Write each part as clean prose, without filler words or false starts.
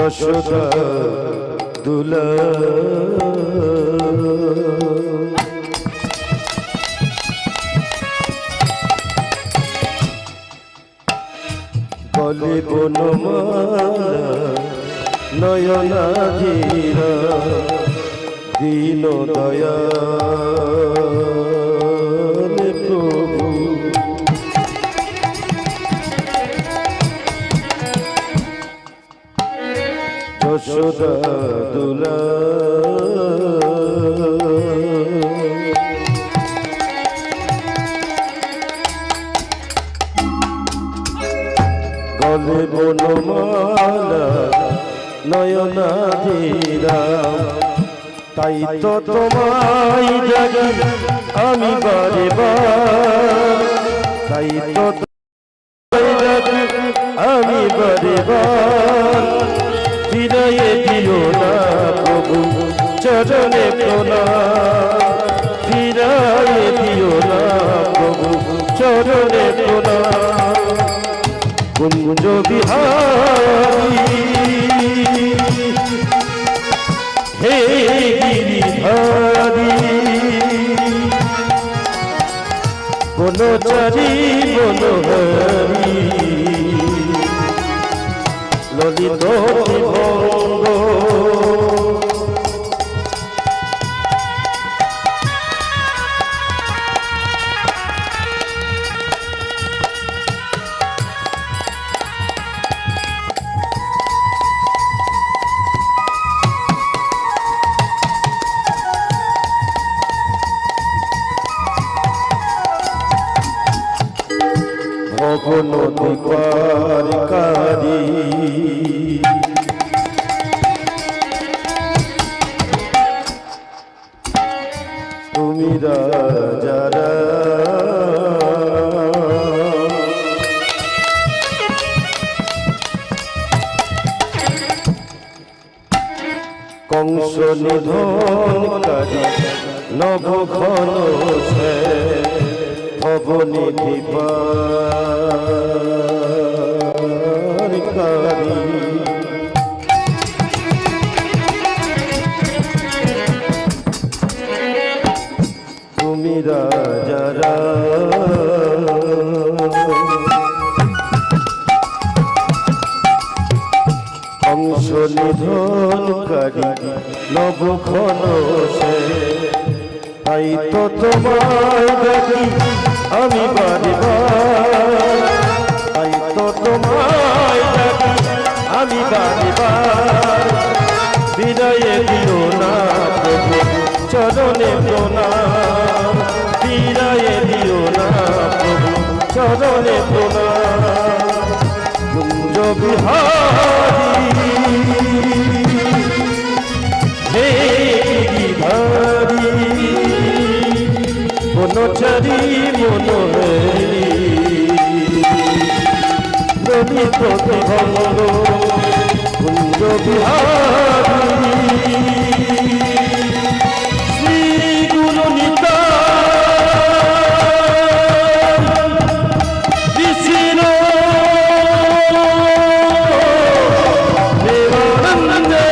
যশোদা দুলা গলে বনমালা নয়নাধীরা দীন দয়াল প্রভু যশোদা দুলা গলে বনমালা নয়নাধীরা তাই তো তোমায় জাগি আমি বারে বার তাই তো তোমায় জাগি আমি বারে বার ফিরাইয়ে দিও না প্রভু চরণে প্রণাম ফিরাইয়ে দিও না প্রভু চরণে প্রণাম কুঞ্জ বিহারী হে গিরিধারী বনচারী বনহারী ললিত ভঙ্গ ভবন দীপারকারী তুমি রাজারা কংস নিধনকারী নবঘন সে ভবনে দীপারকারী তুমি রাজারা কংস নিধনকারী নবঘন সে তাই তো তোমায় ডাকি আমি বারে বার তাই তো তোমায় ডাকি আমি বারে বার বিদায়ে দিও না প্রভু চরণে প্রণাম বিদায়ে দিও না প্রভু চরণে প্রণাম কুঞ্জ বিহারী হে গিরিধারী বনচারী মনোহরী ললিত ভঙ্গ কুঞ্জ বিহারী শ্রী গুরু নিতাই বিচির দেবানন্দে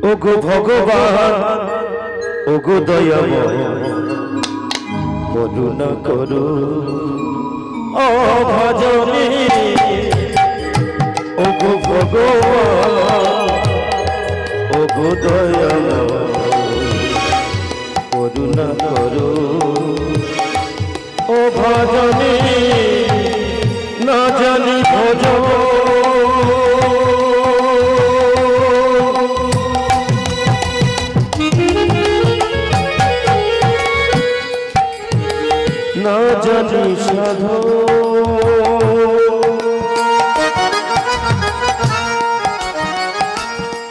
ওগো ভগবান ওগো দয়াময় করুণা করো অভাজনে ওগো ভগবান ওগো দয়াময় করুণা করো অভাজনে না জানি ভজন না জানি সাধো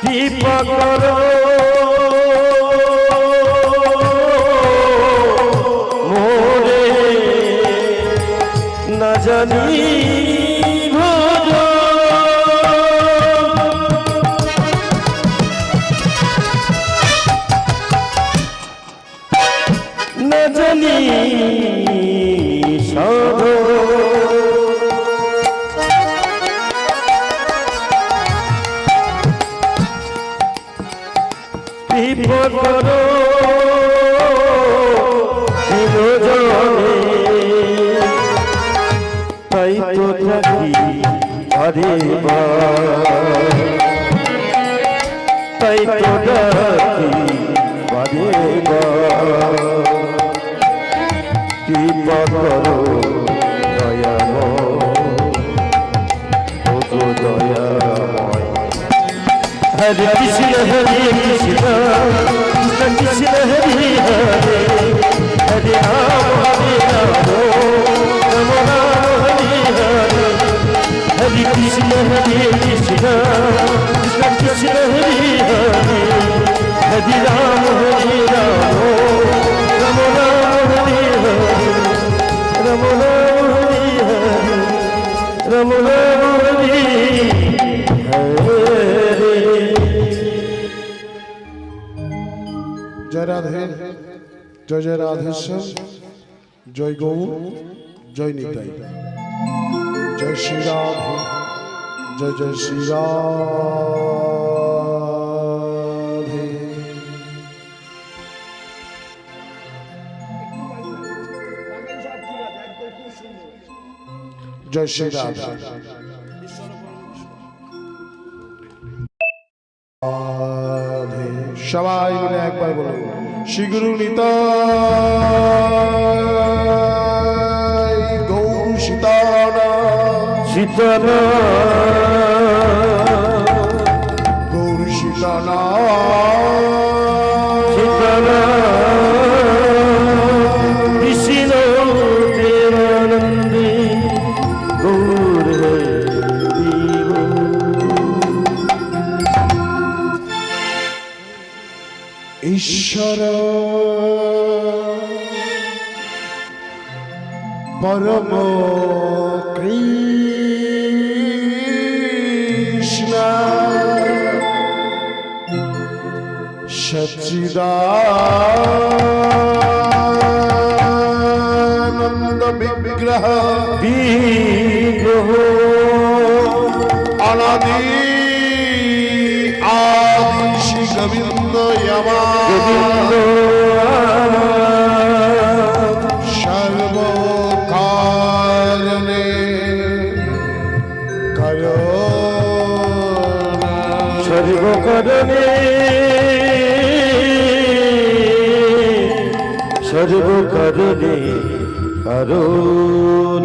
কৃপা করো মোরে না জানি না জানি সাধো কৃপা করো জনে তাই তো থাকি আরে তাই তো ডাকি কৃপা করো দয়াময় ওগো দয়াময় হরে কৃষ্ণ কৃষ্ণ কৃষ্ণ হরে হরে হরে রাম রাম রাম হরে হরে হরে কৃষ্ণ কৃষ্ণ কৃষ্ণ হরে হরে হরে রাম রাম রাম হরে হরে রাম রাম হরে হরে जय राधे जय जय राधेश्वर जय गौर जय निताई जय श्री राधे जय जय श्री राधे जय श्री राधे সবাই মিলে একবার বলুন শ্রী গুরু নিতাই গৌর সীতানা সীতানা গৌর সীতানা সীতানা কৃষ্ণ প্রেমানন্দে গৌর ঈশ্বর পরম কৃষ্ণ সচ্চিদানন্দ বিগ্রহ অনাদি আদি শ্রী গোবিন্দ সর্বকারণে সর্বকারণে সর্বকারণে কারণ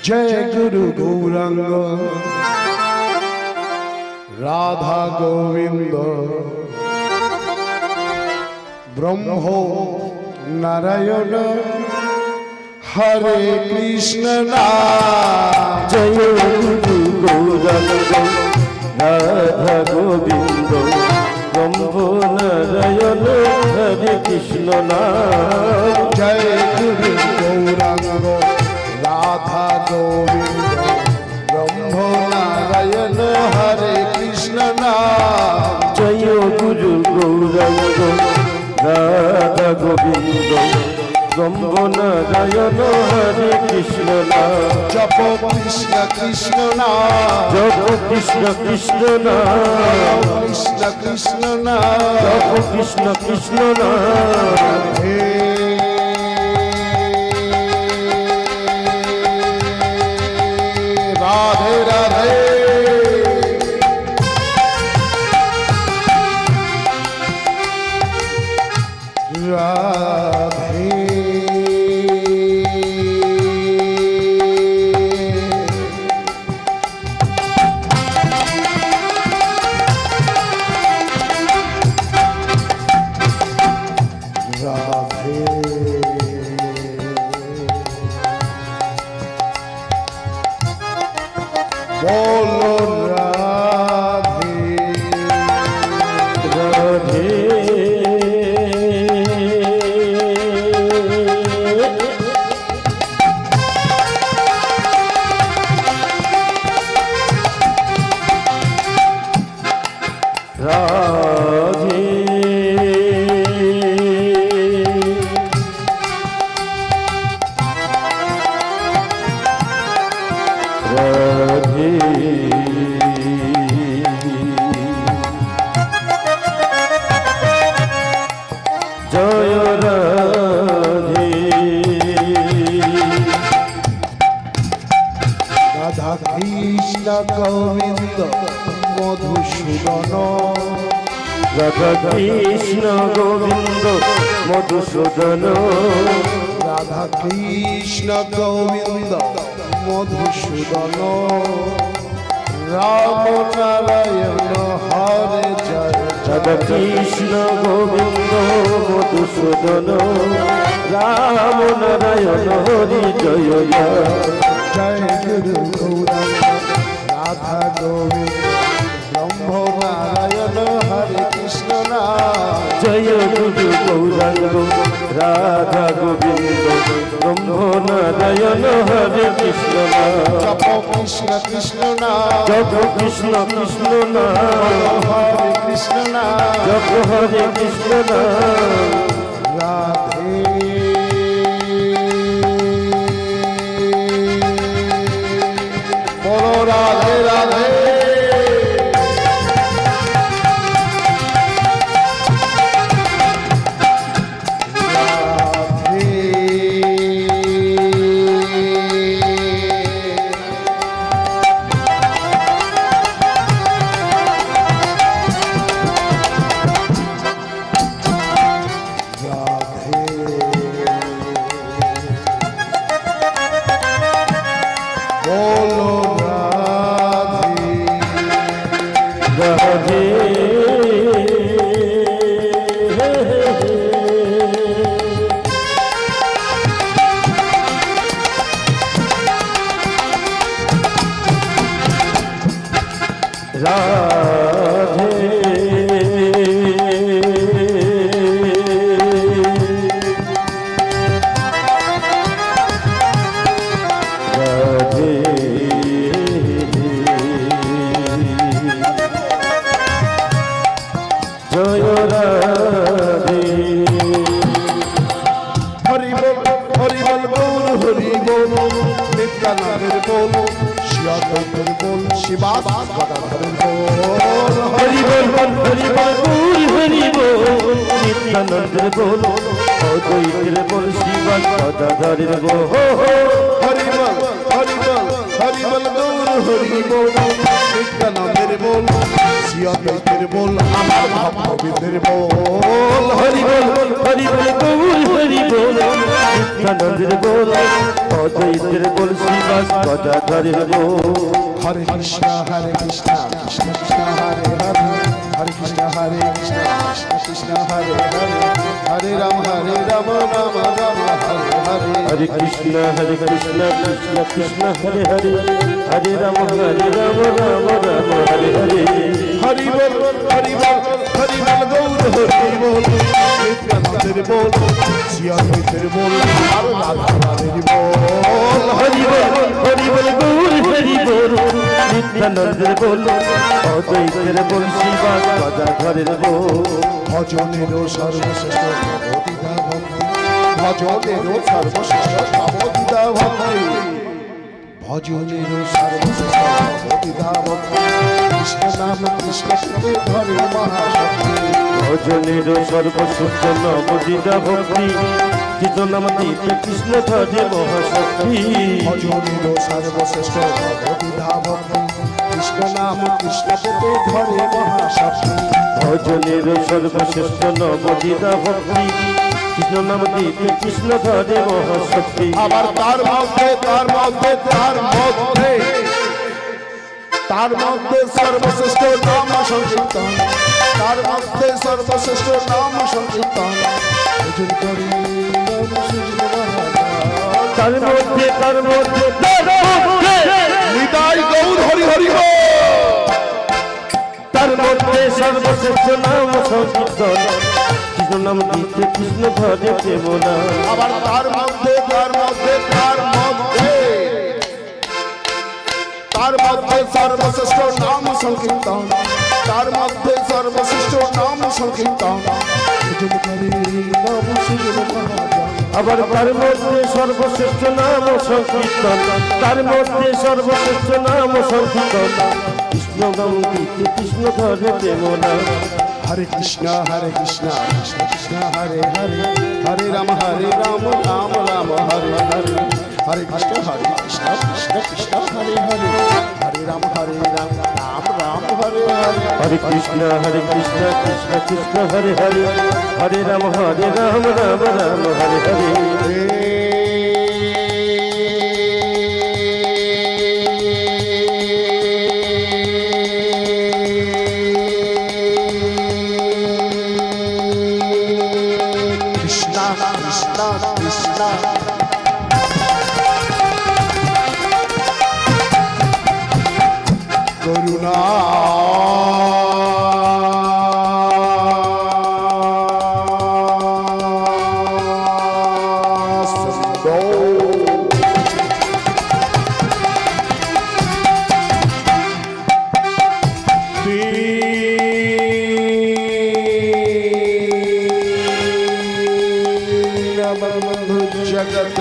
জয় গুরু গৌরাঙ্গ রাধা গোবিন্দ ব্রহ্ম নারায়ণ হরে কৃষ্ণ নাম জয় গুরু গৌরাঙ্গ রাধা গোবিন্দ ব্রহ্ম নারায়ণ হরে কৃষ্ণ নাম জয় গুরু গৌরাঙ্গ রাধা গোবিন্দ ব্রহ্ম নারায়ণ হরে কৃষ্ণ নাম জয় গুরু গৌরাঙ্গ রাধা গোবিন্দ ব্রহ্ম নারায়ণ হরে কৃষ্ণ নাম জপ কৃষ্ণ কৃষ্ণ নাম জপ কৃষ্ণ কৃষ্ণ নাম কৃষ্ণ কৃষ্ণ নাম জপ কৃষ্ণ কৃষ্ণ নাম হে রাধে রাধে রাধে বলো রাধে রাধে রাধে রাধে জয় রাধে রাধা কৃষ্ণ গোবিন্দ মধুসূদন রাধা কৃষ্ণ গোবিন্দ মধুসূদন রাধা কৃষ্ণ গোবিন্দ মধুসূদন রাম নারায়ণ হরে জয় রাধা কৃষ্ণ গোবিন্দ মধুসূদন রাম নারায়ণ হরি জয় জয় গুরু গৌরাঙ্গ রাধা গোবিন্দ ব্রহ্ম নারায়ণ হরে কৃষ্ণ নাম জয় গুরু গৌরাঙ্গ রাধা গোবিন্দ ব্রহ্ম নারায়ণ হরে কৃষ্ণ জপ কৃষ্ণ কৃষ্ণ নাম জপ কৃষ্ণ কৃষ্ণ নাম হরে কৃষ্ণ নাম জপ হরে কৃষ্ণ নাম রাধে বলো রাধে রাধে বলো রাধে রাধে জয় রাধে হরি বল গৌর হরি বল নিত্যানন্দের বল শিয়াদের বল শিবাস গদাধরের বল হরি বল হরি বল হরি বল নিত্যানন্দের বল অদ্বৈতের বল শিবাস গদাধরের বল হরি বল গৌর হরি বল নিত্যানন্দের বল শিয়াদের বল আমার ভক্তবৃন্দের বল হরি বল গৌর হরি বল নিত্যানন্দের বল অদ্বৈতের বল শিবাস গদাধরের বল হরে কৃষ্ণ কৃষ্ণ কৃষ্ণ হরে হরে হরে কৃষ্ণ কৃষ্ণ কৃষ্ণ হরে হরে হরে রাম রাম রাম হরে হরে हरे कृष्ण कृष्ण कृष्ण हरे हरे हरे राम राम राम हरे हरे हरि बोल गौर हरि बोल नित्यानंद बोल सिया तेरे बोल और राधा रानी बोल हरि बोल गौर हरि बोल नित्यानंद बोल अद्वैतेर बोल शिवा गदाधरेर बोल भजनेरो सर्वश्रेष्ठ भगवती भजनेरो सर्वश्रेष्ठ भगवती অবিধা ভক্তি ভজনের সর্বশ্রেষ্ঠ অবিধা ভক্তি কৃষ্ণ নাম কৃষ্ণ শব্দে ধরে মহাশক্তি ভজনের সর্বশ্রেষ্ঠ নবদিদা ভক্তি কৃষ্ণ নাম দিতে কৃষ্ণ ধরে মহাশক্তি ভজনের সর্বশ্রেষ্ঠ অবিধা ভক্তি কৃষ্ণ নাম কৃষ্ণ শব্দে ধরে মহাশক্তি ভজনের সর্বশ্রেষ্ঠ নবদিদা ভক্তি কৃষ্ণ নাম দিতে কৃষ্ণ ধরে মহাশক্তি আবার তার মধ্যে সর্বশ্রেষ্ঠ নাম সংকীর্তন তার মধ্যে সর্বশ্রেষ্ঠ নাম সংকীর্তন ভজন করি নাম সুজন মহারাজ। তার মধ্যে নিতাই গৌর হরি হরি হো তার মধ্যে সর্বশ্রেষ্ঠ নাম সংকীর্তন কৃষ্ণ নাম দিতে কৃষ্ণ ধরে প্রেম নাম আবার তার মধ্যে সর্বশ্রেষ্ঠ নাম সংকীর্তন তার মধ্যে সর্বশ্রেষ্ঠ নাম সংকীর্তন ভজন করি নাম সুজন মহারাজ। আবার তার মধ্যে সর্বশ্রেষ্ঠ নাম সংকীর্তন তার মধ্যে সর্বশ্রেষ্ঠ নাম সংকীর্তন কৃষ্ণ নাম দিতে কৃষ্ণ ধরে প্রেম নাম হরে কৃষ্ণ কৃষ্ণ কৃষ্ণ হরে হরে হরে রাম রাম রাম হরে হরে হরে কৃষ্ণ কৃষ্ণ কৃষ্ণ হরে হরে হরে রাম রাম রাম হরে হরে হরে কৃষ্ণ কৃষ্ণ কৃষ্ণ হরে হরে হরে রাম রাম রাম হরে হরে কৃষ্ণ কৃষ্ণ কৃষ্ণ করুণা জগত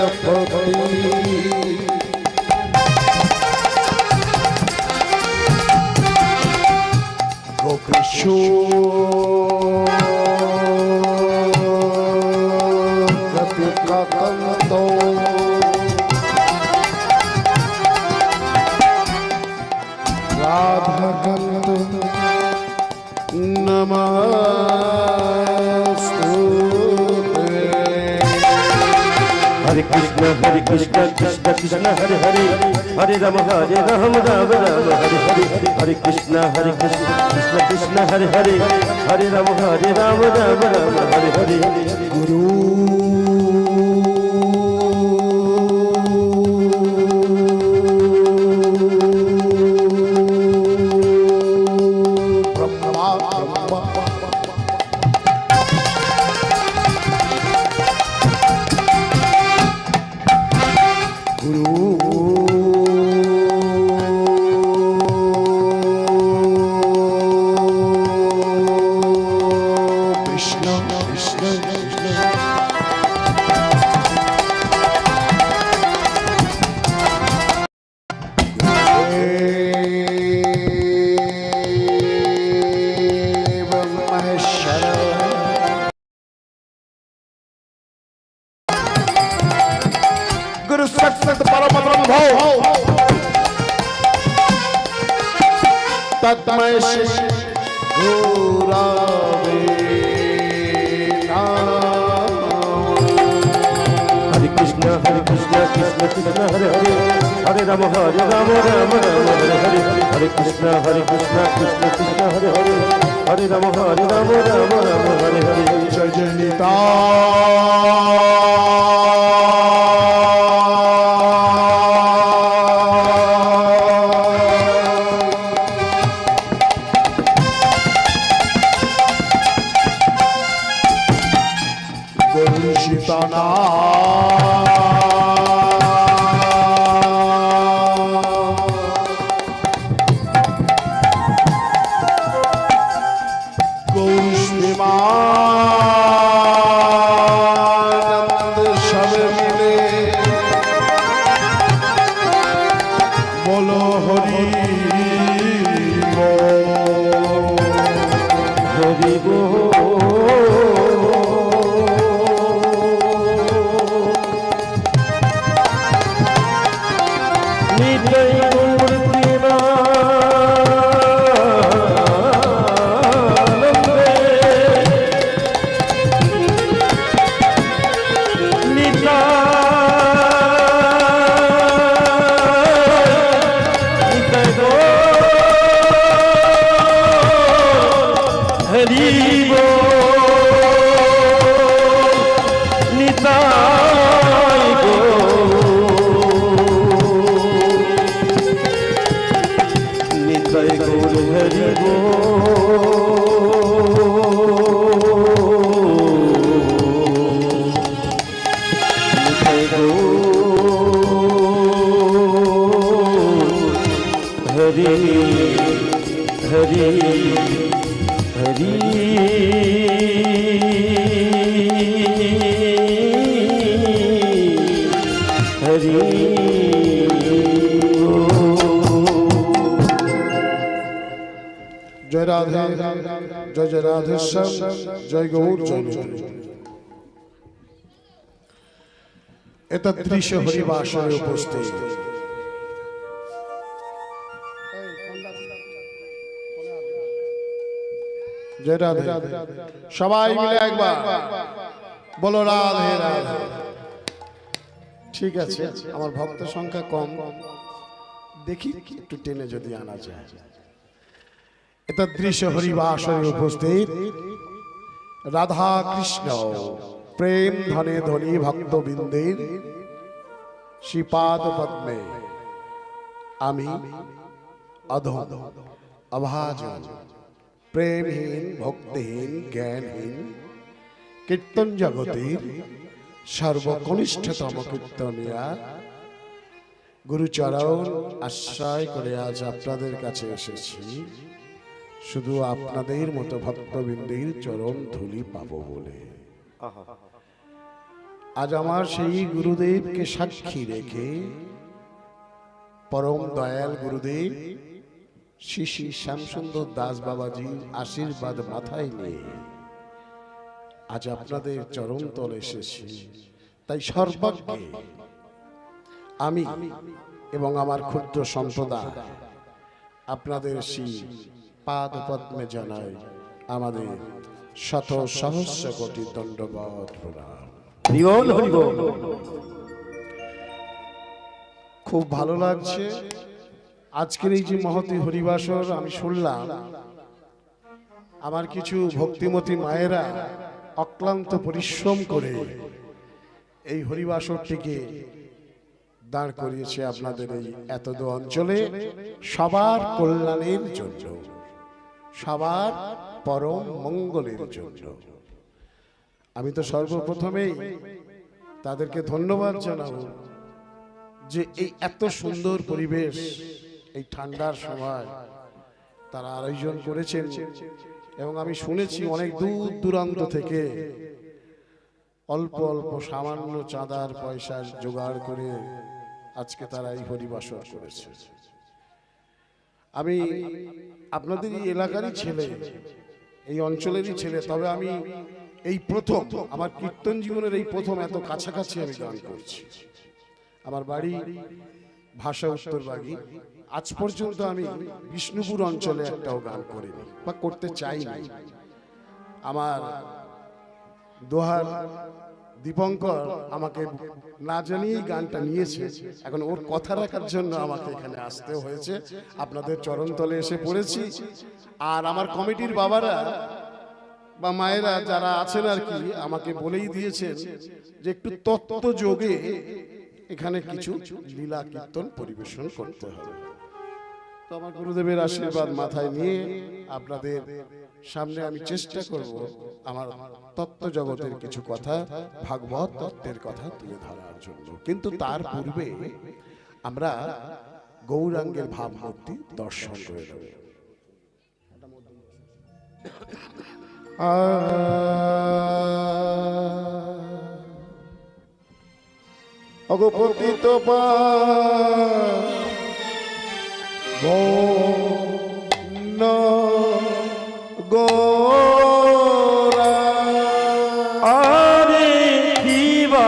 গোকৃষ্ণ কপিকান্ত রাধাকান্ত নমস্তুতে हरे कृष्ण कृष्ण कृष्ण हरे हरे हरे राम राम राम हरे हरे हरे कृष्ण कृष्ण कृष्ण हरे हरे हरे राम राम हरे हरे गुरु गुरु सत्सत परम ब्रह्मो तत्मय श्री गुरावे हरे कृष्ण कृष्ण कृष्ण हरे हरे हरे राम राम हरे हरे हरे कृष्ण कृष्ण कृष्ण हरे हरे हरे राम राम हरे हरे जय जय निता निताई गौर हरि निताई गौर हरि हरि हरि हरि जय राधे जय जय राधेश्याम जय गौर जय गौर एतदृश हरिवासरे उपस्थित जय राधे सबाई मिले एक बार बोलो राधे राधे ठीक আছে আমার ভক্ত সংখ্যা কম দেখি একটু টেনে যদি আনা যায় এটা দৃশ্য হরিবাসরে উপস্থিত রাধা কৃষ্ণ প্রেম ধনে ধনী ভক্তবৃন্দের শ্রীপাদ পদ্মে আমি অধম অভাজন প্রেমহীন ভক্তিহীন জ্ঞানহীন কীর্তন জগতের সর্বকনিষ্ঠতম কীর্তনিয়া গুরুচরণ আশ্রয় করে আজ আপনাদের কাছে এসেছি শুধু আপনাদের মতো ভক্তবৃন্দের চরণ ধুলি পাবো বলে আজ আমার সেই গুরুদেবকে সাক্ষী রেখে পরম দয়াল গুরুদেব শ্রী শ্রী শ্যামসুন্দর দাস বাবাজির আশীর্বাদ মাথায় নিয়ে আজ আপনাদের চরণ তলে এসেছি তাই সর্বাগ্রে আমি এবং আমার ক্ষুদ্র সম্প্রদায় আপনাদের সেই পাদ পদ্মে জানাই আমাদের শত সহস্র কোটি দণ্ডবত প্রণাম। খুব ভালো লাগছে আজকের এই যে মহতী হরিবাসর আমি শুনলাম আমার কিছু ভক্তিমতী মায়েরা অক্লান্ত পরিশ্রম করে এই হরিবাসরটিকে দাঁড় করিয়েছে আপনাদের এই এতদ অঞ্চলে সবার কল্যাণের জন্য সবার পরম মঙ্গলের জন্য আমি তো সর্বপ্রথমেই তাদেরকে ধন্যবাদ জানাবো যে এই এত সুন্দর পরিবেশ এই ঠান্ডার সময় তারা আয়োজন করেছেন এবং আমি শুনেছি অনেক দূর দূরান্ত থেকে অল্প অল্প সামান্য চাঁদার পয়সা জোগাড় করে আজকে তারা এই হরিবাসর করেছে আমি আপনাদের এই এলাকারই ছেলে এই অঞ্চলেরই ছেলে তবে আমি এই প্রথম আমার কীর্তন জীবনের এই প্রথম এত কাছাকাছি আমি গান করছি আমার বাড়ি ভাষা উত্তরবাগী আজ পর্যন্ত আমি বিষ্ণুপুর অঞ্চলে একটাও গান করিনি বা করতে চাই না আমার দোহার দীপঙ্কর আমাকে না জানিয়েই গানটা নিয়েছে এখন ওর কথা রাখার জন্য আমাকে এখানে আসতে হয়েছে আপনাদের চরণতলে এসে পড়েছি আর আমার কমিটির বাবারা বা মায়েরা যারা আছেন আর কি আমাকে বলেই দিয়েছেন যে একটু তত্ত্ব যোগে এখানে কিছু লীলা কীর্তন পরিবেশন করতে হবে তো আমার গুরুদেবের আশীর্বাদ মাথায় নিয়ে আপনাদের সামনে আমি চেষ্টা করব আমার তত্ত্ব জগতের কিছু কথা ভাগবত তত্ত্বের কথা তুলে ধরার জন্য কিন্তু তার পূর্বে আমরা গৌরাঙ্গের ভাবমূর্তি দর্শন করে নেব অগপতিত পা গোরা আরে দিবা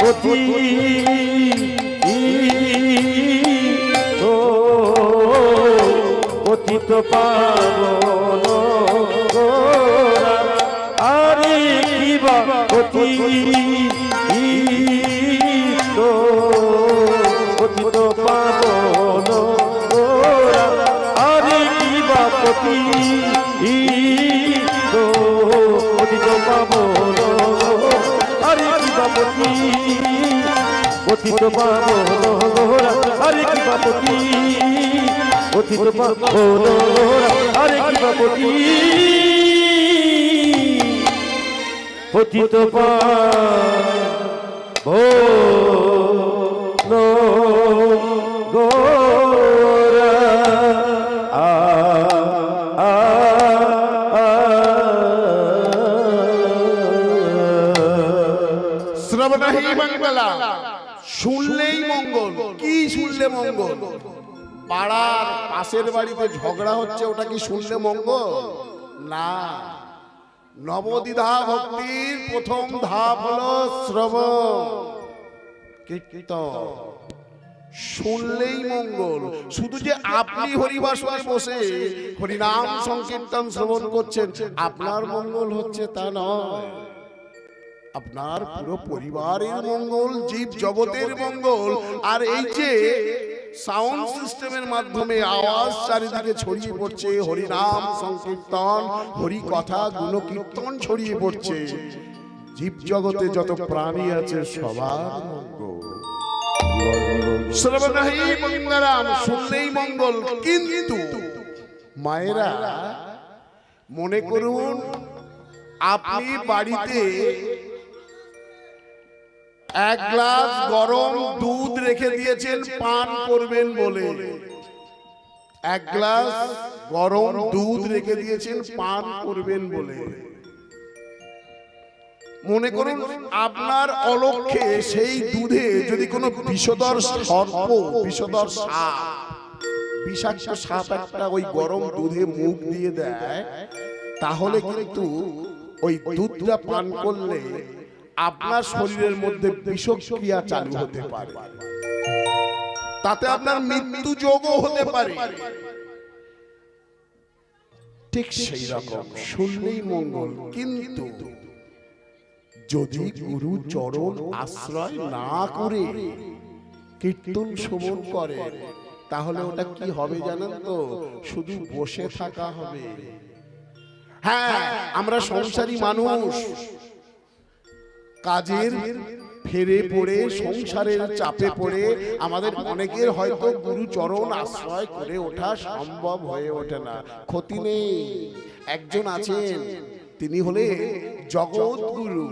অতি পতিত পাবন গোরা আরে দিবা অতি পতিত পাবন গোরা আরে দিবা পতি পতিত পাবন আরে দিবা পতি পতিত পাবন গোরা আরে দিবা পতি পতিত পাবন আরে কি বা পতিত পাবন গোরা শ্রবণহি মঙ্গলা, শুনলেই মঙ্গল। কি শুনলে মঙ্গল? পাড়ার পাশের বাড়িতে ঝগড়া হচ্ছে, ওটা কি শুনলে মঙ্গল? না। নবদ্বিধা ভক্তির প্রথম ধাপ হলো শ্রবণ কীর্তন। শুনলেই মঙ্গল। শুধু যে আপনি হরিবাসরে বসে হরিনাম সংকীর্তন শ্রবণ করছেন আপনার মঙ্গল হচ্ছে তা নয়, আপনার পুরো পরিবারের মঙ্গল, জীব জগতের মঙ্গল। আর এই যে সাউন্ড সিস্টেমের মাধ্যমে আওয়াজ চারিদিকে ছড়িয়ে পড়ছে, হরিনাম সংকীর্তন, হরি কথা গুণ কীর্তন ছড়িয়ে পড়ছে, জীব জগতে যত প্রাণী আছে সবার মঙ্গল। শ্রবণহি মঙ্গলাম, শুনলেই মঙ্গল। কিন্তু মায়েরা মনে করুন আপনি বাড়িতে এক গ্লাস গরম দুধ রেখে দিয়েছেন পান করবেন বলে, এক গ্লাস গরম দুধ রেখে দিয়েছেন পান করবেন বলে। মনে করুন আপনার অলক্ষ্যে সেই দুধে যদি কোনো বিষধর সর্প, বিষধর সাপ, বিষাক্ত সাপ একটা ওই গরম দুধে মুখ দিয়ে দেয়, তাহলে কিন্তু ওই দুধটা পান করলে আপনার শরীরের মধ্যে বিষক্রিয়া চালু হতে পারে, তাতে আপনার মৃত্যু যোগও হতে পারে। ঠিক সেই রকম শুনলেই মঙ্গল। কিন্তু যদি গুরু চরণ আশ্রয় না করে কীর্তন শ্রবণ করে তাহলে ওটা কি হবে জানেন তো? শুধু বসে থাকা হবে। হ্যাঁ, আমরা সংসারী মানুষ, কাজের ফেরে পড়ে, সংসারের চাপে পড়ে আমাদের অনেকের হয়তো গুরু চরণ আশ্রয় করে ওঠা সম্ভব হয়ে ওঠে না। ক্ষতি নেই, একজন আছেন, তিনি হলে জগৎগুরু।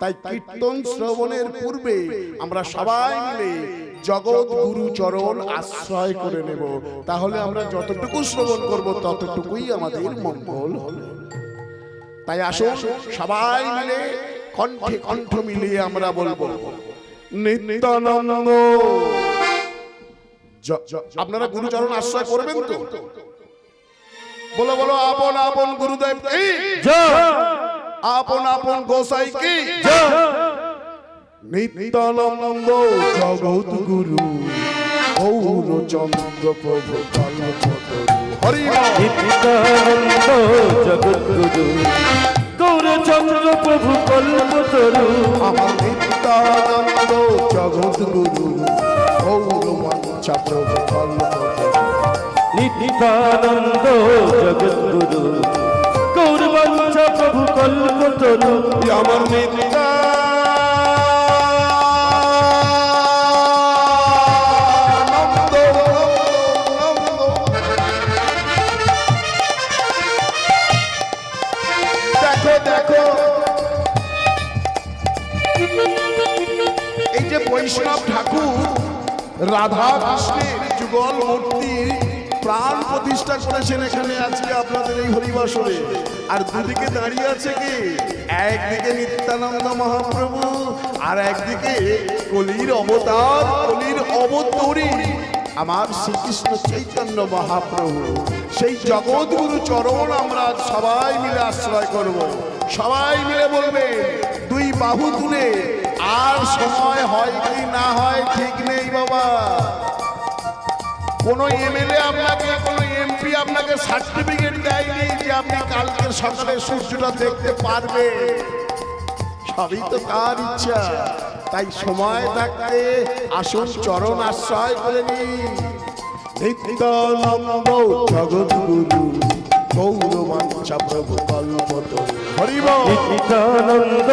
তাই কীর্তন শ্রবণের পূর্বে আমরা সবাই মিলে জগৎ গুরু চরণ আশ্রয় করে নেব, তাহলে আমরা যতটুকু শ্রবণ করব ততটুকুই আমাদের মঙ্গল হবে। তাই আসুন সবাই মিলে কণ্ঠে কণ্ঠ মিলিয়ে আমরা বলবো নিত্যানন্দ। আপনারা গুরুচরণ আশ্রয় করবেন তো? বলো বলো, আপন আপন গুরুদেব কি জয়, আপন আপন গোসাই কি জয়। নিত্যানন্দ জগৎ গুরু গৌরচন্দ্র প্রভু কল্পতরু। হরি নিত্যানন্দ জগৎ গুরু গৌরচন্দ্র প্রভু কল্পতরু। আমার নিত্যানন্দ জগৎ গুরু গৌরমঞ্চা প্রভু কল্পতরু। নিত্যানন্দ জগৎ গুরু গৌরমঞ্চা প্রভু কল্পতরু। আমার নিত্যা বৈষ্ণব ঠাকুর রাধা কৃষ্ণের যুগল মূর্তি প্রাণ প্রতিষ্ঠা করেছেন এখানে আজকে আপনাদের এই হরিবাসরে। আর দুদিকে দাঁড়িয়ে আছে কি? একদিকে নিত্যানন্দ মহাপ্রভু আর একদিকে কলির অবতার, কলির অবতরী আমার শ্রীকৃষ্ণ চৈতন্য মহাপ্রভু। সেই জগৎগুরু চরণ আমরা সবাই মিলে আশ্রয় করব। সবাই মিলে বলবে দুই বাহু তুলে। আর সময় হয় কি না হয় ঠিক নেই বাবা। কোন এমএলএ আপনাকে, কোন এমপি আপনাকে সার্টিফিকেট দেয়নি যে আপনি কালকের সকালে সূর্যটা দেখতে পারবে। সবই তো তার ইচ্ছা। তাই সময় থাকতে আসুন চরণ আশ্রয় করে নি। নিত্যানন্দ জগৎগুরু গৌরমঞ্চা প্রভু কল্পতরু। হরি বল। নিত্যানন্দ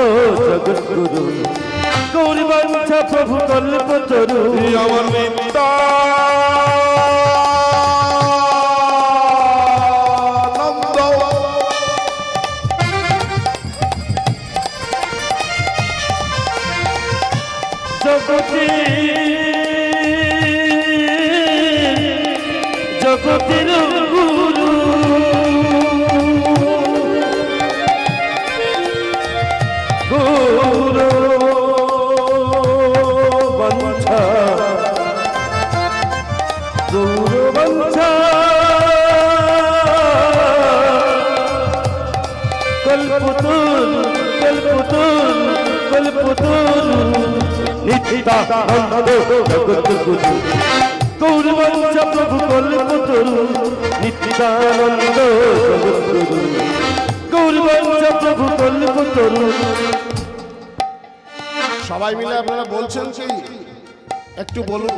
জগৎগুরু গৌরমঞ্চা প্রভু কল্পতরু। আমার নিত্যানন্দ কল্পতরু নিত্যানন্দ জগৎগুরু গৌরবঞ্চ প্রভু কল্পতরু নিত্যানন্দ জগৎগুরু গৌরবঞ্চ প্রভু কল্পতরু। সবাই মিলে আপনারা বলছেন সেই একটু বলুন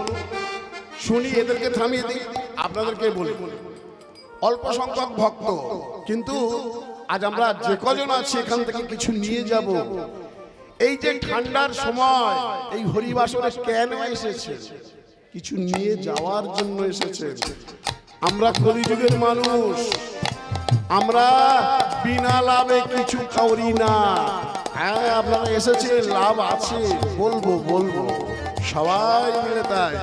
শুনি, এদেরকে থামিয়ে দিই, আপনাদেরকে বলি। অল্প সংখ্যক ভক্ত, কিন্তু আজ আমরা যে কজন আছি এখান থেকে কিছু নিয়ে যাব। এই যে ঠান্ডার সময় এই হরিবাসরে কেন এসেছে? কিছু নিয়ে যাওয়ার জন্য এসেছে। আমরা কলিযুগের মানুষ, আমরা বিনা লাভে কিছু করি না। হ্যাঁ, আপনারা এসেছে, লাভ আছে, বলবো বলবো সবাই মিলে। তাই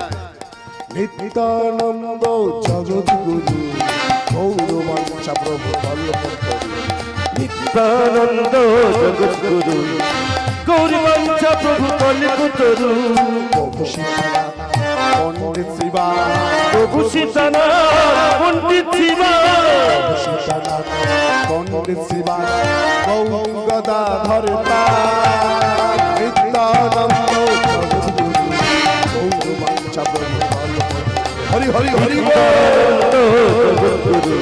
নিত্যানন্দ জগৎগুরু গৌরবঞ্চা প্রভু কল্পতরু নিত্যানন্দ জগৎগুরু গৌরবঞ্চ প্রভু কল্পতরু প্রভু সীতানাথ পণ্ডিত শিবা প্রভু সীতানাথ পণ্ডিত শিবা প্রভু সীতানাথ পণ্ডিত শিবা গৌরদাধর নিত্যানন্দ জগৎগুরু গৌরবঞ্চা প্রভু কল্পতরু। হরি হরি হরি জগৎগুরু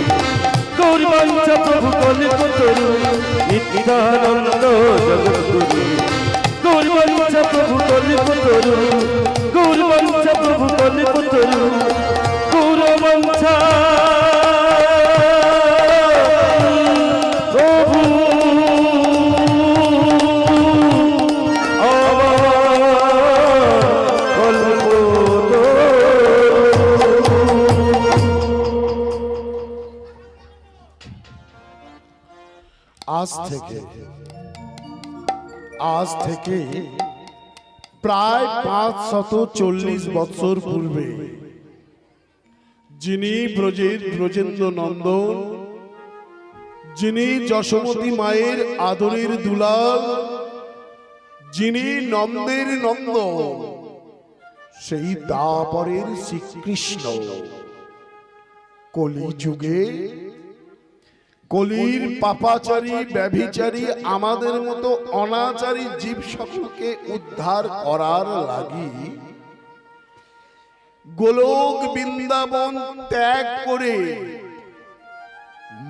গৌরবঞ্চ প্রভু কল্পতরু নিত্যানন্দ জগৎগুরু গৌরবঞ্চ প্রভু কল্পতরু গৌরবঞ্চ প্রভু কল্পতরু গৌরবঞ্চ প্রভু আজ থেকে প্রায় 540 বছর পূর্বে যিনি ব্রজেন্দ্র নন্দন, যিনি যশোমতী মায়ের আদরের দুলাল, যিনি নন্দের নন্দন, সেই দাপরের শ্রীকৃষ্ণ কলিযুগে কলির পাপাচারী ব্যভিচারী আমাদের মতো অনাচারী জীব সকলকে উদ্ধার করার লাগি গোলক বৃন্দাবন ত্যাগ করে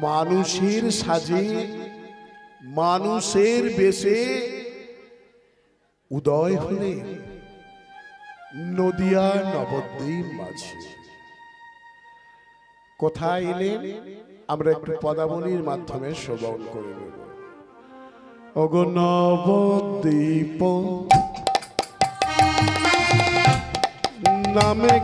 মানুষের সাজে মানুষের বেশে উদয় হলে নদিয়া নবদ্বীপ মাঝে। কোথায় এলেন আমরা একটু পদাবলীর মাধ্যমে শ্রবণ করে নেব। ওগো নবদ্বীপ নামে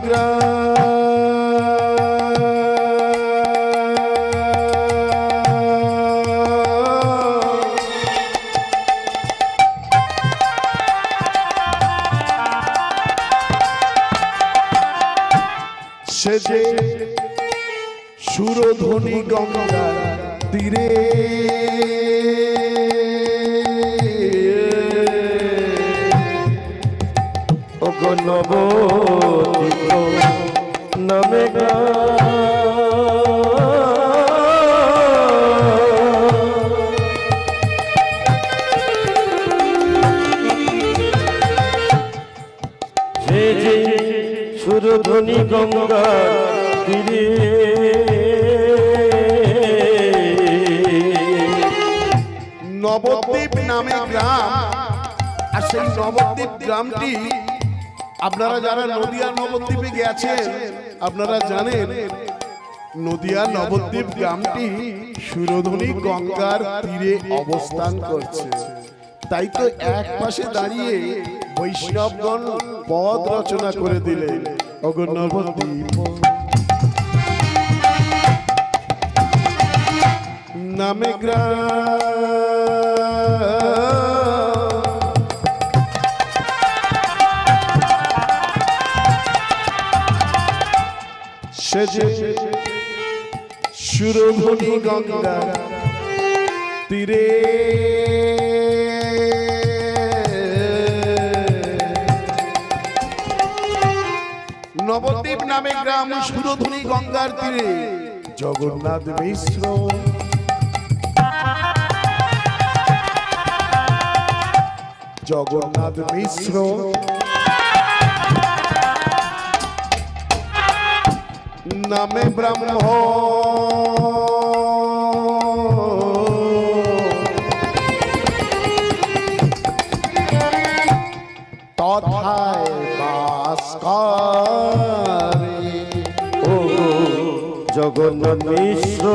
সে যে সুরধ্বনি গঙ্গার তীরে ওগো নবদ্বীপ নামে সে যে সুরধ্বনি গঙ্গার তীরে নবদ্বীপ নামে গ্রাম। আর সেই নবদ্বীপ গ্রামটি আপনারা যারা নদিয়া নবদ্বীপে গেছেন আপনারা জানেন নদিয়া নবদ্বীপ গ্রামটি সুরধ্বনি গঙ্গার তীরে অবস্থান করছে। তাই তো এক পাশে দাঁড়িয়ে বৈষ্ণবগণ পদ রচনা করে দিলেন ওগো নবদ্বীপ নামে সে যে সুরধ্বনি গঙ্গা তীরে নবদ্বীপ নামে গ্রাম সুরধ্বনি গঙ্গার তীরে জগন্নাথ মিশ্র জগন্নাথ মিশ্র নামে ব্রহ্ম তথায় বাস করে। ও জগন্নাথ মিশ্র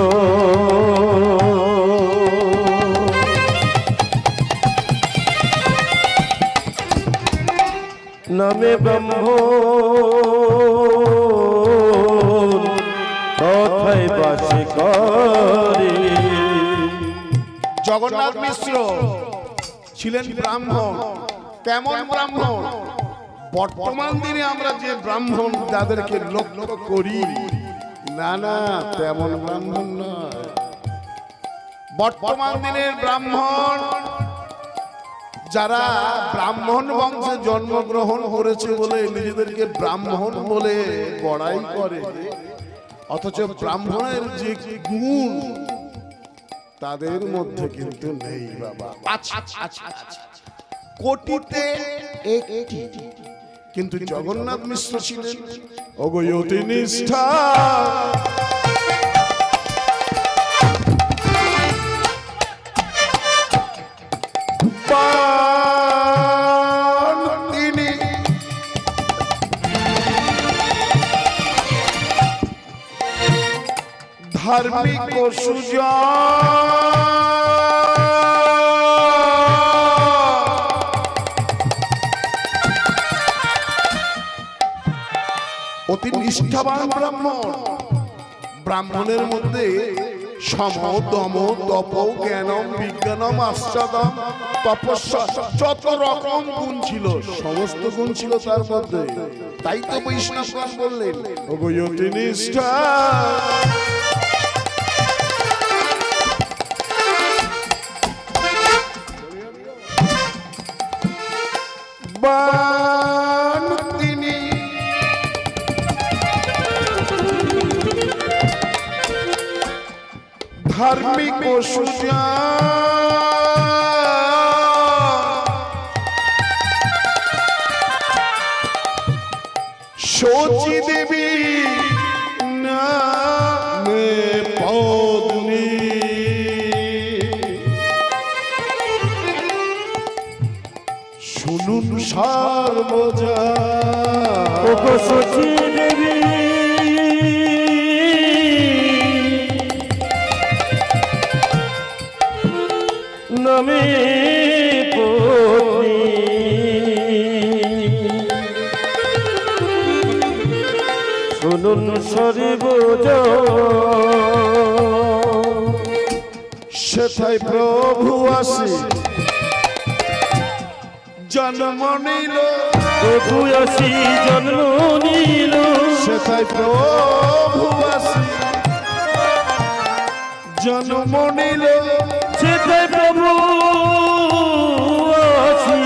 নামে ব্রহ্ম তথায় বাস করে। জগন্নাথ মিশ্র ছিলেন ব্রাহ্মণ। কেমন ব্রাহ্মণ? বর্তমান দিনে আমরা যে ব্রাহ্মণ যাদেরকে লক্ষ্য করি, না না তেমন ব্রাহ্মণ নয়। বর্তমান দিনের ব্রাহ্মণ যারা ব্রাহ্মণ বংশে জন্মগ্রহণ করেছে বলে নিজেদেরকে ব্রাহ্মণ বলে বড়াই করে, অথচ ব্রাহ্মণের যে গুণ তাদের মধ্যে কিন্তু নেই বাবা। কোটিতে একটি। কিন্তু জগন্নাথ মিশ্র ছিলেন অগয়তি নিষ্ঠা। তিনি ধার্মিক ও অতি নিষ্ঠাবান ব্রাহ্মণ। ব্রাহ্মণের মধ্যে সম দম তপ জ্ঞানম বিজ্ঞানম আশ্চাদম তপস্যা যত রকম গুণ ছিল, সমস্ত গুণ ছিল তার মধ্যে। তাই তো বৈষ্ণবগণ বললেন অগয়তি নিষ্ঠা। তিনি ধার্মিক ও সুজা শচী দেবী নামে পত্নী। শুনুন সর্বজা শচী দেবী নামে পত্নী। শুনুন সর্বজন সেথায় প্রভু আসি জন্ম নিল। প্রভু আসি জন্ম নিল। সেথায় প্রভু আসি জন্ম নিল। সেথায় প্রভু আসি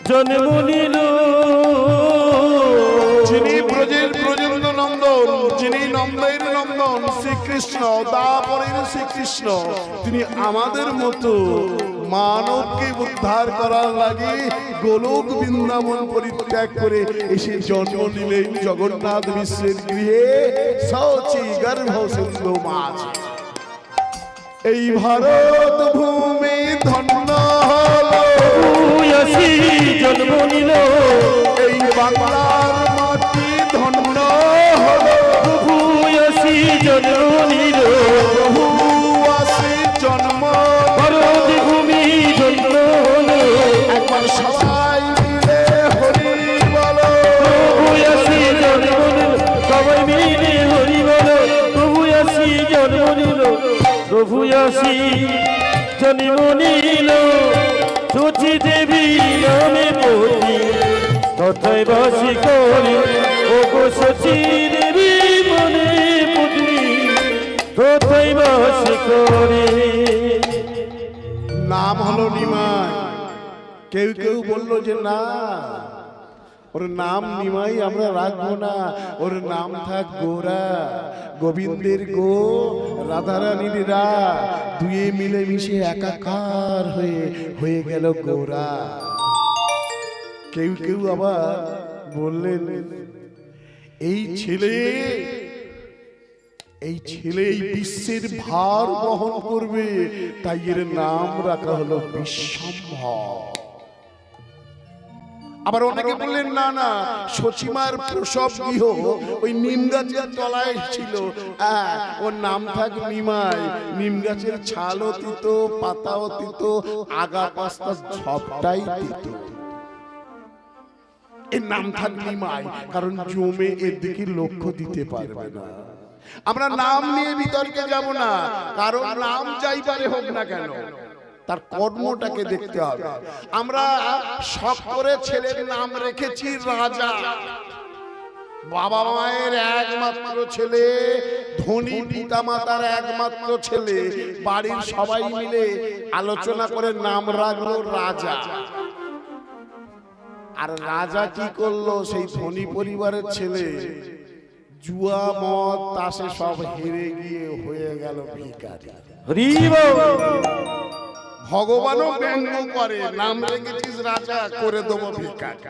জন্ম নিল। যিনি ব্রজের ব্রজেন্দ্র নন্দন, যিনি নন্দের নন্দন শ্রীকৃষ্ণ, দাপরের শ্রীকৃষ্ণ, তিনি আমাদের মতো মানবকে উদ্ধার করার লাগে গোলক বৃন্দাবন পরিত্যাগ করে এসে জন্ম নিলেন জগন্নাথ মিশ্রের গৃহে শচী গর্ভ সিন্ধু মাঝ। এই ভারত ভূমি ধন্য হলো জন্ম নিল। এই বাংলার মাটি ধন্য হলো প্রভু আসি জন্ম নিল। প্রভু আসি জন্ম ভারত ভূমি ধন্য হলো। একবার সবাই মিলে হরি বলো। প্রভু আসি জন্ম নিল। সবাই মিলে হরি বলো। প্রভু আসি জন্ম নিল। প্রভু আসি জন্ম নিল। শচী দেবী নামে পত্নী তথায় বাস করে। ও গো শচী দেবী মনে পত্নী তথায় বাস করে। নাম হলো নিমাই। কেউ কেউ বললো যে না, ওর নাম নিমাই আমরা রাখবো না, ওর নাম থাক গোরা। গোবিন্দের গো, রাধারানীর রা, দুয়ে মিলে মিশে একাকার হয়ে গেল গোরা। কেউ কেউ আবার বললেন এই ছেলে এই বিশ্বের ভার বহন করবে, তাই এর নাম রাখা হলো বিশ্বম্ভর। আবার অনেকে বললেন না না, সচিমার প্রসব গৃহ ওই নিম গাছের তলায় ছিল, ওর নাম থাক নিমাই। নিম গাছের ছালও তিত, পাতাও তিত, আগা পাস্তা সবটাই তিত। এর নাম থাক নিমাই, কারণ জমে এর দিকে লক্ষ্য দিতে পারবে না। আমরা নাম নিয়ে বিতর্কে যাব না, কারণ নাম যাই পারে হোক না কেন, তার কর্মটাকে দেখতে হবে। আমরা শখ করে ছেলের নাম রেখেছি রাজা। বাবা মায়ের একমাত্র ছেলে, ধনী পিতা মাতার একমাত্র ছেলে, বাড়ির সবাই মিলে আলোচনা করে নাম রাখলো রাজা। আর রাজা কি করলো, সেই ধনী পরিবারের ছেলে জুয়া মদ তাসে সব হেরে গিয়ে হয়ে গেল ভিখারি। ভগবানও ব্যঙ্গ করে, নাম রেখেছিস রাজা, করে দেবো ভিখারি।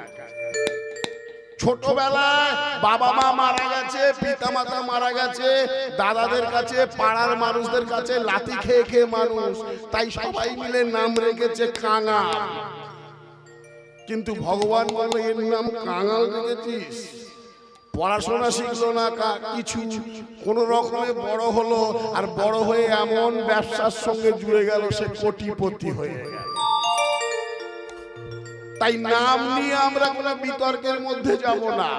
ছোটবেলায় বাবা মা মারা গেছে, পিতা মাতা মারা গেছে, দাদাদের কাছে পাড়ার মানুষদের কাছে লাথি খেয়ে খেয়ে মানুষ, তাই সবাই মিলে নাম রেখেছে কাঙাল। কিন্তু ভগবান বলে এর নাম কাঙাল রেখেছিস, পড়াশোনা শিখলো না কিছু, কোন রকমে বড় হলো, আর বড় হয়ে এমন ব্যবসার সঙ্গে জুড়ে গেল সে কোটিপতি হয়ে গেল। তাই নাম নিয়ে আমরা কোন বিতর্কের মধ্যে যাব না।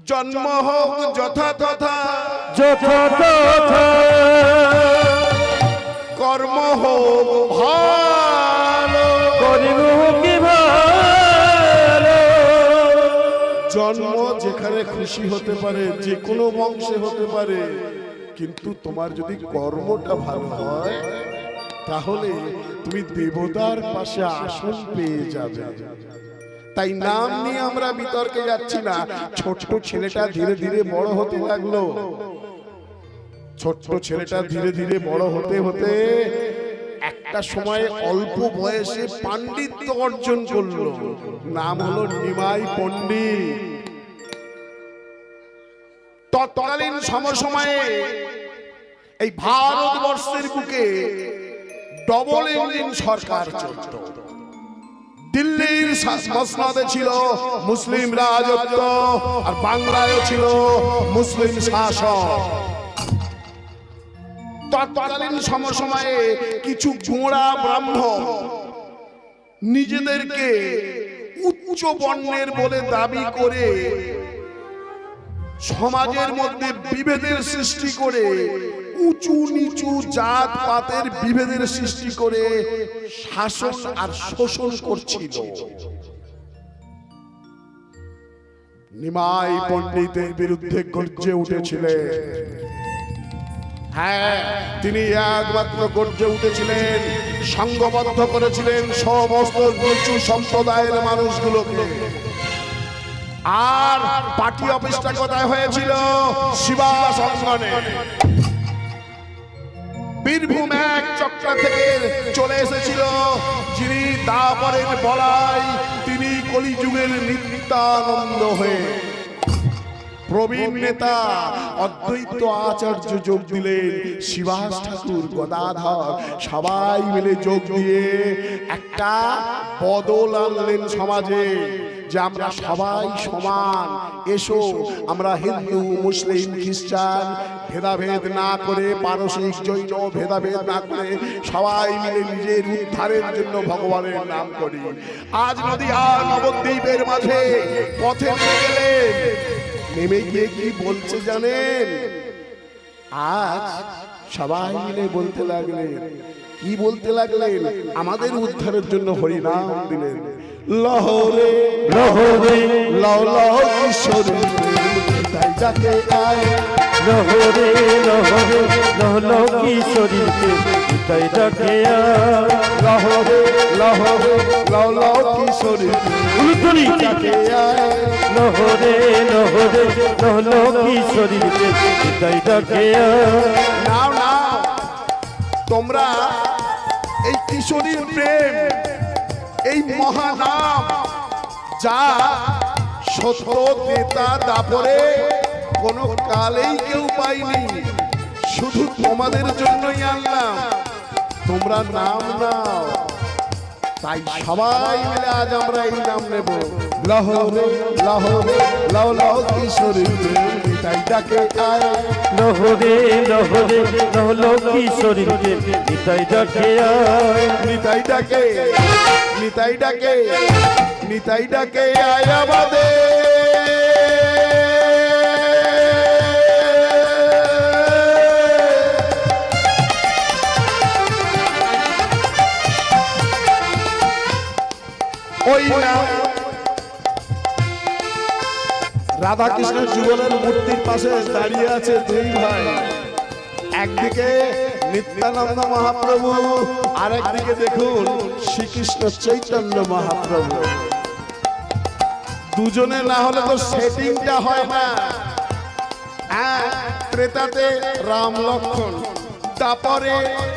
জন্ম হোক যথা তথা, কর্ম হোক ভালো, জন্ম যেখানে খুশি হতে পারে, যে কোনো বংশে হতে পারে, কিন্তু তোমার যদি কর্মটা ভালো হয় তাহলে তুমি দেবতার পাশে আসন পেয়ে যাবে। তাই নাম নিয়ে আমরা বিতর্কে যাচ্ছি না। ছোট্ট ছেলেটা ধীরে ধীরে বড় হতে লাগলো, ছোট্ট ছেলেটা ধীরে ধীরে বড় হতে হতে একটা সময় অল্প বয়সে পাণ্ডিত্য অর্জন করলো, নাম হলো নিমাই পণ্ডিত। তৎকালীন সময়ে এই ভারতবর্ষের বুকে ডবল ইঞ্জিন সরকার চলত। দিল্লির মসনদে ছিল মুসলিম রাজত্ব, আর বাংলায় ছিল মুসলিম শাসন। তৎকালীন সময়ে কিছু গোঁড়া ব্রাহ্মণ নিজেদেরকে উচ্চ বর্ণের বলে দাবি করে সমাজের মধ্যে বিভেদের সৃষ্টি করে, উঁচু নিচু জাত পাতের বিভেদের সৃষ্টি করে শাসন আর শোষণ করছিল। নিমাই পণ্ডিতের বিরুদ্ধে গর্জে উঠেছিলেন। হ্যাঁ, তিনি একমাত্র গর্জে উঠেছিলেন, সংঘবদ্ধ করেছিলেন সমস্ত নিচু সম্প্রদায়ের মানুষগুলোকে। আর পার্টি অফিসটা কোথায় হয়েছিল? শিবাস অঙ্গনে। বীরভূম এক চক্রা থেকে চলে এসেছিল যিনি দাপরের বলাই, তিনি কলিযুগের নিত্যানন্দ হয়ে প্রবীণ নেতা অদ্বৈত আচার্য যোগ দিলেন, শিবাস ঠাকুর, গদাধর সবাই মিলে যোগ দিয়ে একটা বদল আনলেন সমাজে, যে আমরা সবাই সমান। এসো আমরা হিন্দু মুসলিম খ্রিস্টান ভেদাভেদ না করে, পারসিক জৈন ভেদাভেদ না করে সবাই মিলে নিজের উদ্ধারের জন্য ভগবানের নাম করি। আজ নদীয়া নবদ্বীপের মাঝে পথে নেমে গেলেন। নেমে গিয়ে কি বলছে জানেন? আজ সবাই মিলে বলতে লাগলেন, কি বলতে লাগলেন? আমাদের উদ্ধারের জন্য হরিনাম দিলেন। লহরে লহরে লহ লহ কিশোরী নিতাই ডাকে আয় লহরে লহরে লহলো কিশোরীকে নিতাই ডাকে লহরে লহরে লও লও কিশোরী উলুধ্বনি ডাকে আয় লহরে লহরে লহলো কিশোরীকে নিতাই ডাকে নাও নাও তোমরা এই কিশোরীর প্রেম এই মহানাম যা সত্য নেতা দাপরে কোনো কালেই কেউ পাইনি শুধু তোমাদের জন্যই আনলাম তোমরা নাম নাও তাই সবাই মিলে আজ আমরা এই নাম নেব লহরে লহরে লও লও কিশোরী নিতাই ডাকে আয় লহরে লহরে লহলো কিশোরীকে নিতাই ডাকে নিতাই ডাকে নিতাই ডাকে নিতাই ডাকে আয় আমাদের ওই না রাধাকৃষ্ণের যুগলের মূর্তির পাশে দাঁড়িয়ে আছে দুই ভাই একদিকে নিত্যানন্দ মহাপ্রভু আর একদিকে দেখুন শ্রীকৃষ্ণ চৈতন্য মহাপ্রভু দুজনে না হলে তো সেটিংটা হয় না ত্রেতাতে রাম লক্ষ্মণ তারপরে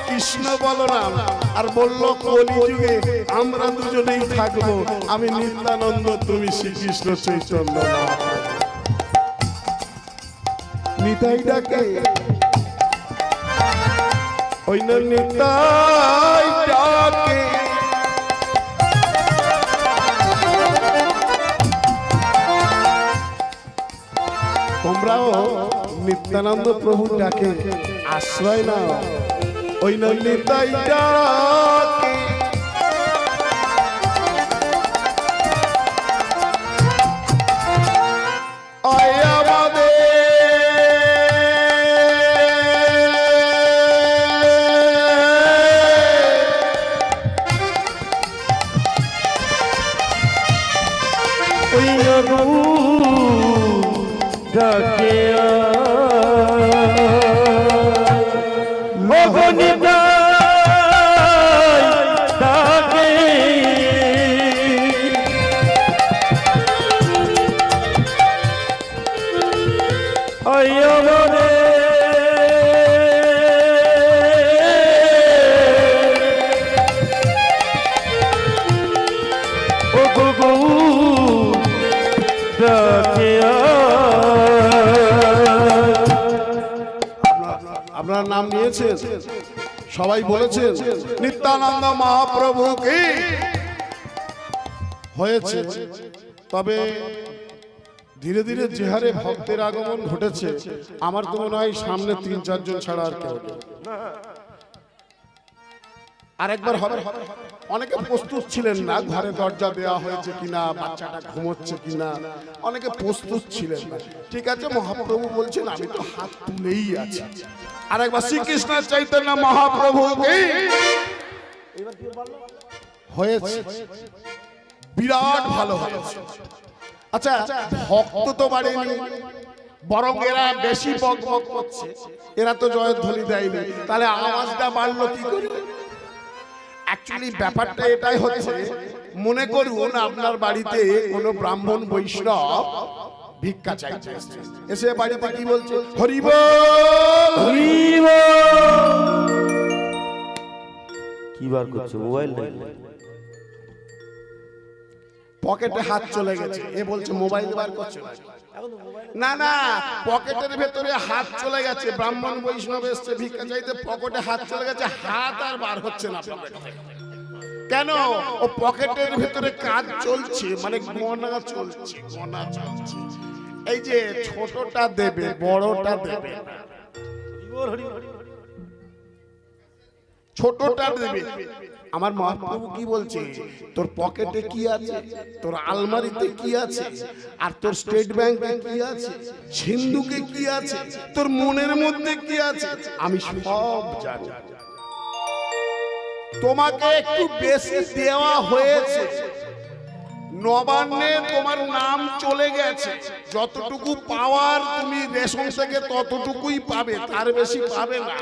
কৃষ্ণ বলরাম আর বলল কলিযুগে আমরা দুজনেই থাকবো আমি নিত্যানন্দ তুমি শ্রীকৃষ্ণ চৈতন্য নিতাই ডাকে ওই না নিতাই ডাকে তোমরাও নিত্যানন্দ প্রভু ডাকে আশ্রয় না ওই না নিতাই ডাকে ডাকে ডাকে আমারে ও গো ডাকে আপনার নাম নিয়েছেন সবাই বলেছেন নিত্যানন্দ মহাপ্রভু কি হয়েছে তবে ধীরে ধীরে যে হারে ভক্তের আগমন ঘটেছে আমার তো মনে হয় সামনে ৩-৪ জন ছাড়া আর কেউ নেই আরেকবার হবে অনেকে প্রস্তুত ছিলেন না ঘরে দরজা দেওয়া হয়েছে কিনা বাচ্চাটা ঘুমোচ্ছে কিনা অনেকে প্রস্তুত ছিলেন না ঠিক আছে মহাপ্রভু বলছেন আমি তো হাত তুলেই আছি আরেকবার শ্রীকৃষ্ণ চৈতন্য মহাপ্রভু কি হয়েছে বিরাট ভালো হয়েছে আচ্ছা ভক্ত তো বাড়েনি বরং এরা বেশি বক বক করছে এরা তো জয়ধ্বনি দেয়নি তাহলে আওয়াজটা বাড়লো কি করে অ্যাকচুয়ালি ব্যাপারটা এটাই হচ্ছে মনে করুন আপনার বাড়িতে কোনো ব্রাহ্মণ বৈষ্ণব ভিক্ষা চাইছে এসে বাড়িতে কি বলছে হরি বল হরি বল কি বার করছো মোবাইল নাই পকেটে হাত চলে গেছে এ বলছে মোবাইল বার করছে না না পকেটের ভেতরে হাত চলে গেছে ব্রাহ্মণ বৈষ্ণব এসে ভিক্ষা চাইতে পকেটে হাত চলে গেছে হাত আর বার হচ্ছে না কেন ও পকেটের ভেতরে কাজ চলছে মানে গণনা চলছে এই যে ছোটটা দেবে বড়টা দেবে ছোটটা দেবে আমার মহাপ্রভু কি বলছে তোর পকেটে কি আছে তোর আলমারিতে কি আছে আর তোর স্টেট ব্যাংকে কি আছে সিন্ধুকে কি আছে তোর মনের মধ্যে কি আছে আমি সব জানি তোমাকে একটু বেশি দেওয়া হয়েছে নবান্নে তোমার নাম চলে গেছে, যতটুকু পাওয়ার তুমি রেশন থেকে ততটুকুই পাবে, তার বেশি পাবে না।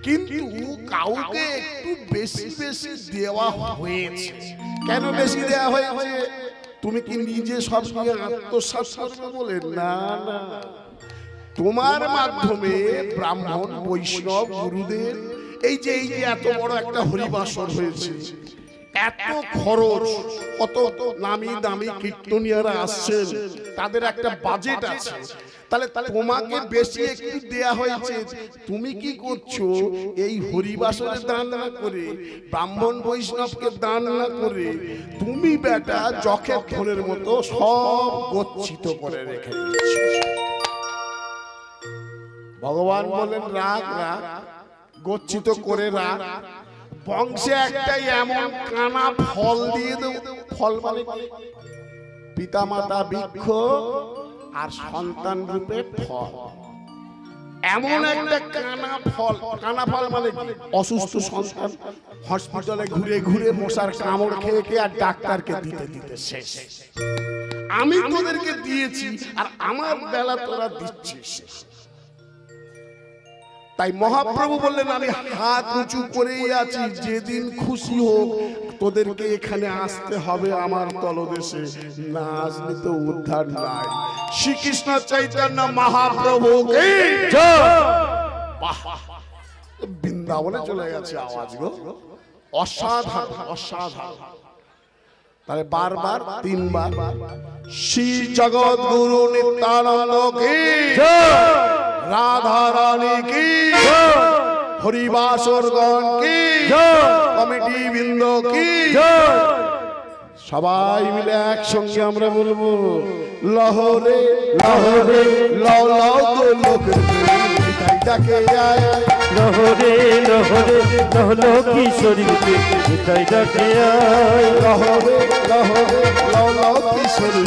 কিন্তু কাউকে একটু বেশি বেশি দেওয়া হয়েছে। কেন বেশি দেওয়া হয়েছে? তুমি কি নিজে সব নিয়ে আত্মসাৎ করবে বলে? না না, তোমার মাধ্যমে ব্রাহ্মণ বৈষ্ণব গুরুদের এই যে এত বড় একটা হরিবাসর হয়েছে, এত খরচ, কত নামি দামি কীর্তনিয়ারা আসছেন, তাদের একটা বাজেট আছে। তাহলে তোমাকে বেশি একটু দেয়া হয়েছে। তুমি কি করছো? এই হরিবাসরে দান না করে, ব্রাহ্মণ বৈষ্ণবকে দান না করে, তুমি বেটা জখের ধনের মতো সব গচ্ছিত করে রেখে দিচ্ছ। ভগবান বলেন রাগ রাগ, গচ্ছিত করে রাগ। বংশে একটা এমন কানা ফল দিয়ে দেব, ফল মানে পিতামাতা বৃক্ষ আর সন্তান রূপে ফল। এমন একটা কানা ফল, কানা ফল মানে অসুস্থ সন্তান হসপিটালে ঘুরে ঘুরে মশার কামড় খেয়ে খেয়ে আর ডাক্তারকে দিতে দিতে শেষ। আমি তোদেরকে দিয়েছি আর আমার বেলা তোরা দিচ্ছিস। তাই মহাপ্রভু বললেন আমি হাত উঁচু করেই আছি, যেদিন খুশি হোক তোদেরকে এখানে আসতে হবে আমার তলদেশে, না আসলে তো উদ্ধার নাই। শ্রীকৃষ্ণ চৈতন্য মহাপ্রভু কি জয়। বৃন্দাবনে চলে গেছে আওয়াজ গো, অসাধারণ অসাধারণ। তাহলে বারবার তিনবার শ্রী জগৎ গুরু নিত্যানন্দ কি জয়, রাধা রানী কি জয়, হরিবাসরগণ কি জয়, কমিটি বৃন্দ কি জয়। সবাই মিলে একসঙ্গে আমরা বলবো লহরে লহরে লও লও তো লোকের ডাকে যায়, লহরে লহরে লহলো কিশোরী মিঠাই ডাকে আয়, লহরে লহরে লও লও কিশোরী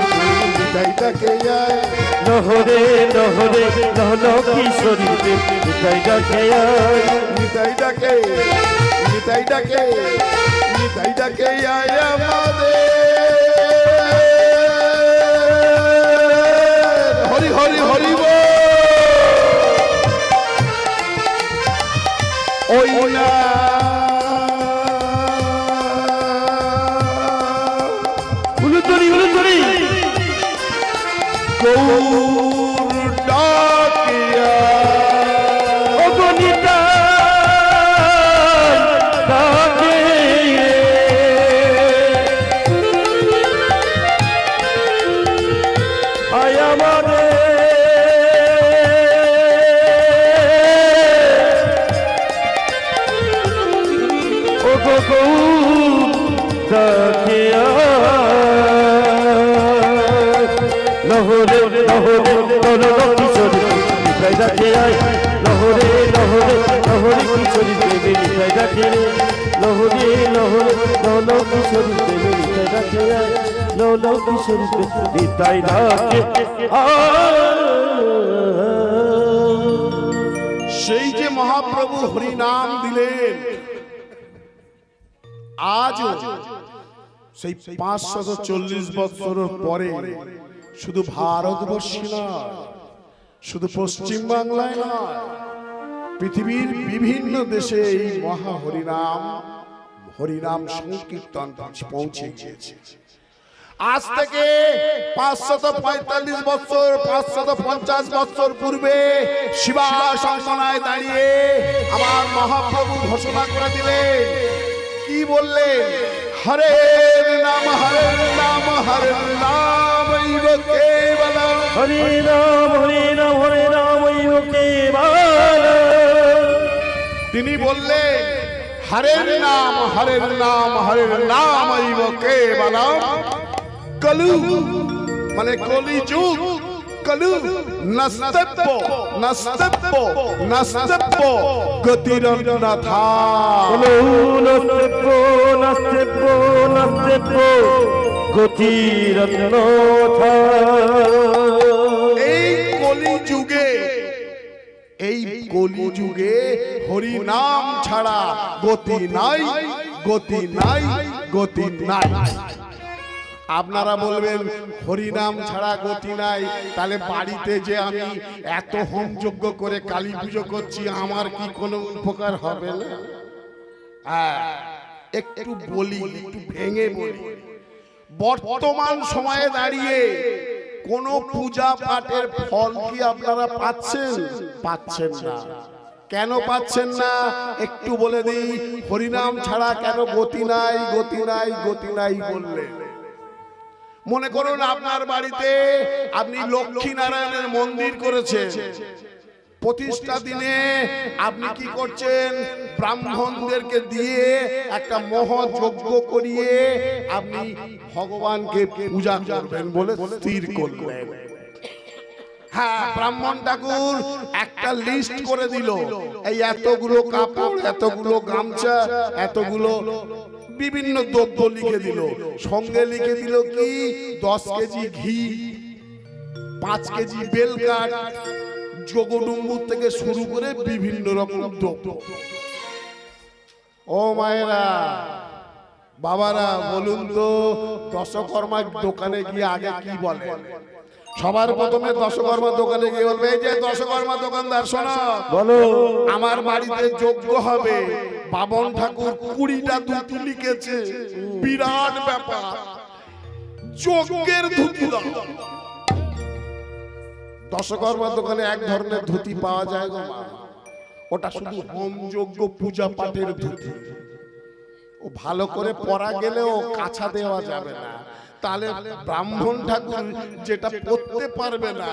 মিঠাই ডাকে যায়, লহরে লহরে লহলো কিশোরী মিঠাই ডাকে আয়, মিঠাই ডাকে মিঠাই ডাকে মিঠাই ডাকে আয় আমাদের। হরি হরি হরি বল। ওই না উলুতরি উলুতরি গৌর ডাকিয়া অগণিতা ডাকে আয় আমাদের লহরে লহরে লহলো কিশোরী মিঠাই ডাকে আয়, লহরে লহরে লহরে কিশোরী দেবে মিঠাই ডাকে, লহরে লহরে লহলো কিশোরী দেবে মিঠাই ডাকে আয়, লহলো কিশোরী দেবে মিঠাই ডাকে সেই যে মহাপ্রভু হরি নাম দিলেন, আজ সেই 540 বছরের পরে শুধু ভারতবর্ষে নয়, শুধু পশ্চিম বাংলায় নয়, পৃথিবীর বিভিন্ন দেশে এই মহা হরিনাম হরিনাম সংকীর্তন পৌঁছে গিয়েছে। আজ থেকে 545 বছর 550 বছর পূর্বে শিবাসনায় দাঁড়িয়ে আমার মহাপ্রভু ঘোষণা করে দিলেন, কি বললেন? হরে নাম হরে নাম হরে নাম কেবলম, হরে রাম হরে রাম হরে রাম কেবল। তিনি বললেন হরের নাম হরের নাম হরের নাম কেবলম। কলু মানে কলিযুগ, কলু নস্তব্য নস্তব্য নস্তব্য গতিরন্নাথা, নস্তব্য নস্তব্য নস্তব্য গতিরন্নাথা। এই কলিযুগে এই কলিযুগে হরি নাম ছাড়া গতি নাই, গতি নাই, গতি নাই। আপনারা বলবেন হরিনাম ছাড়া গতি নাই, তাহলে বাড়িতে যে আমি এত হোমযজ্ঞ করে কালী পুজো করছি আমার কি কোনো উপকার হবে না? একটু বলি, একটু ভেঙে বলি। বর্তমান সময়ে দাঁড়িয়ে কোন পূজা পাঠের ফল কি আপনারা পাচ্ছেন? পাচ্ছেন না। কেন পাচ্ছেন না একটু বলে দিই। হরিনাম ছাড়া কেন গতি নাই, গতি নাই, গতি নাই বললেন? মনে করুন আপনার বাড়িতে আপনি লক্ষ্মী নারায়ণের মন্দির করেছেন, প্রতিষ্ঠা দিনে আপনি কি করছেন? ব্রাহ্মণদেরকে দিয়ে একটা মহাযজ্ঞ করিয়ে আপনি ভগবানকে পূজা করবেন বলে স্থির করলেন। হ্যাঁ, ব্রাহ্মণ ঠাকুর একটা লিস্ট করে দিল, এই এতগুলো কাপড়, এতগুলো গামছা, এতগুলো বিভিন্ন দ্রব্য লিখে দিল। সঙ্গে লিখে দিল কি 10 কেজি ঘি, 5 কেজি বেলকাঠ, যোগডুম্বুর থেকে শুরু করে বিভিন্ন রকম দ্রব্য। ও মায়েরা, বাবারা, বলুন তো দশকর্মার দোকানে গিয়ে আগে কি বলে? সবার প্রথমে দশকর্মার দোকানে গিয়ে বলবে, এই যে দশকর্মা দোকানদার শোনো, বলো আমার বাড়িতে যজ্ঞ হবে, বামন ঠাকুর 20টা ধুতি লিখেছে, বিরাট ব্যাপার, যজ্ঞের ধুতি দাও। দশকর্মার দোকানে এক ধরনের ধুতি পাওয়া যায় গো মা, ওটা শুধু হোম যজ্ঞ পূজা পাঠের ধুতি। ও ভালো করে পরা গেলেও কাছা দেওয়া যাবে না। তাহলে ব্রাহ্মণ ঠাকুর যেটা পড়তে পারবে না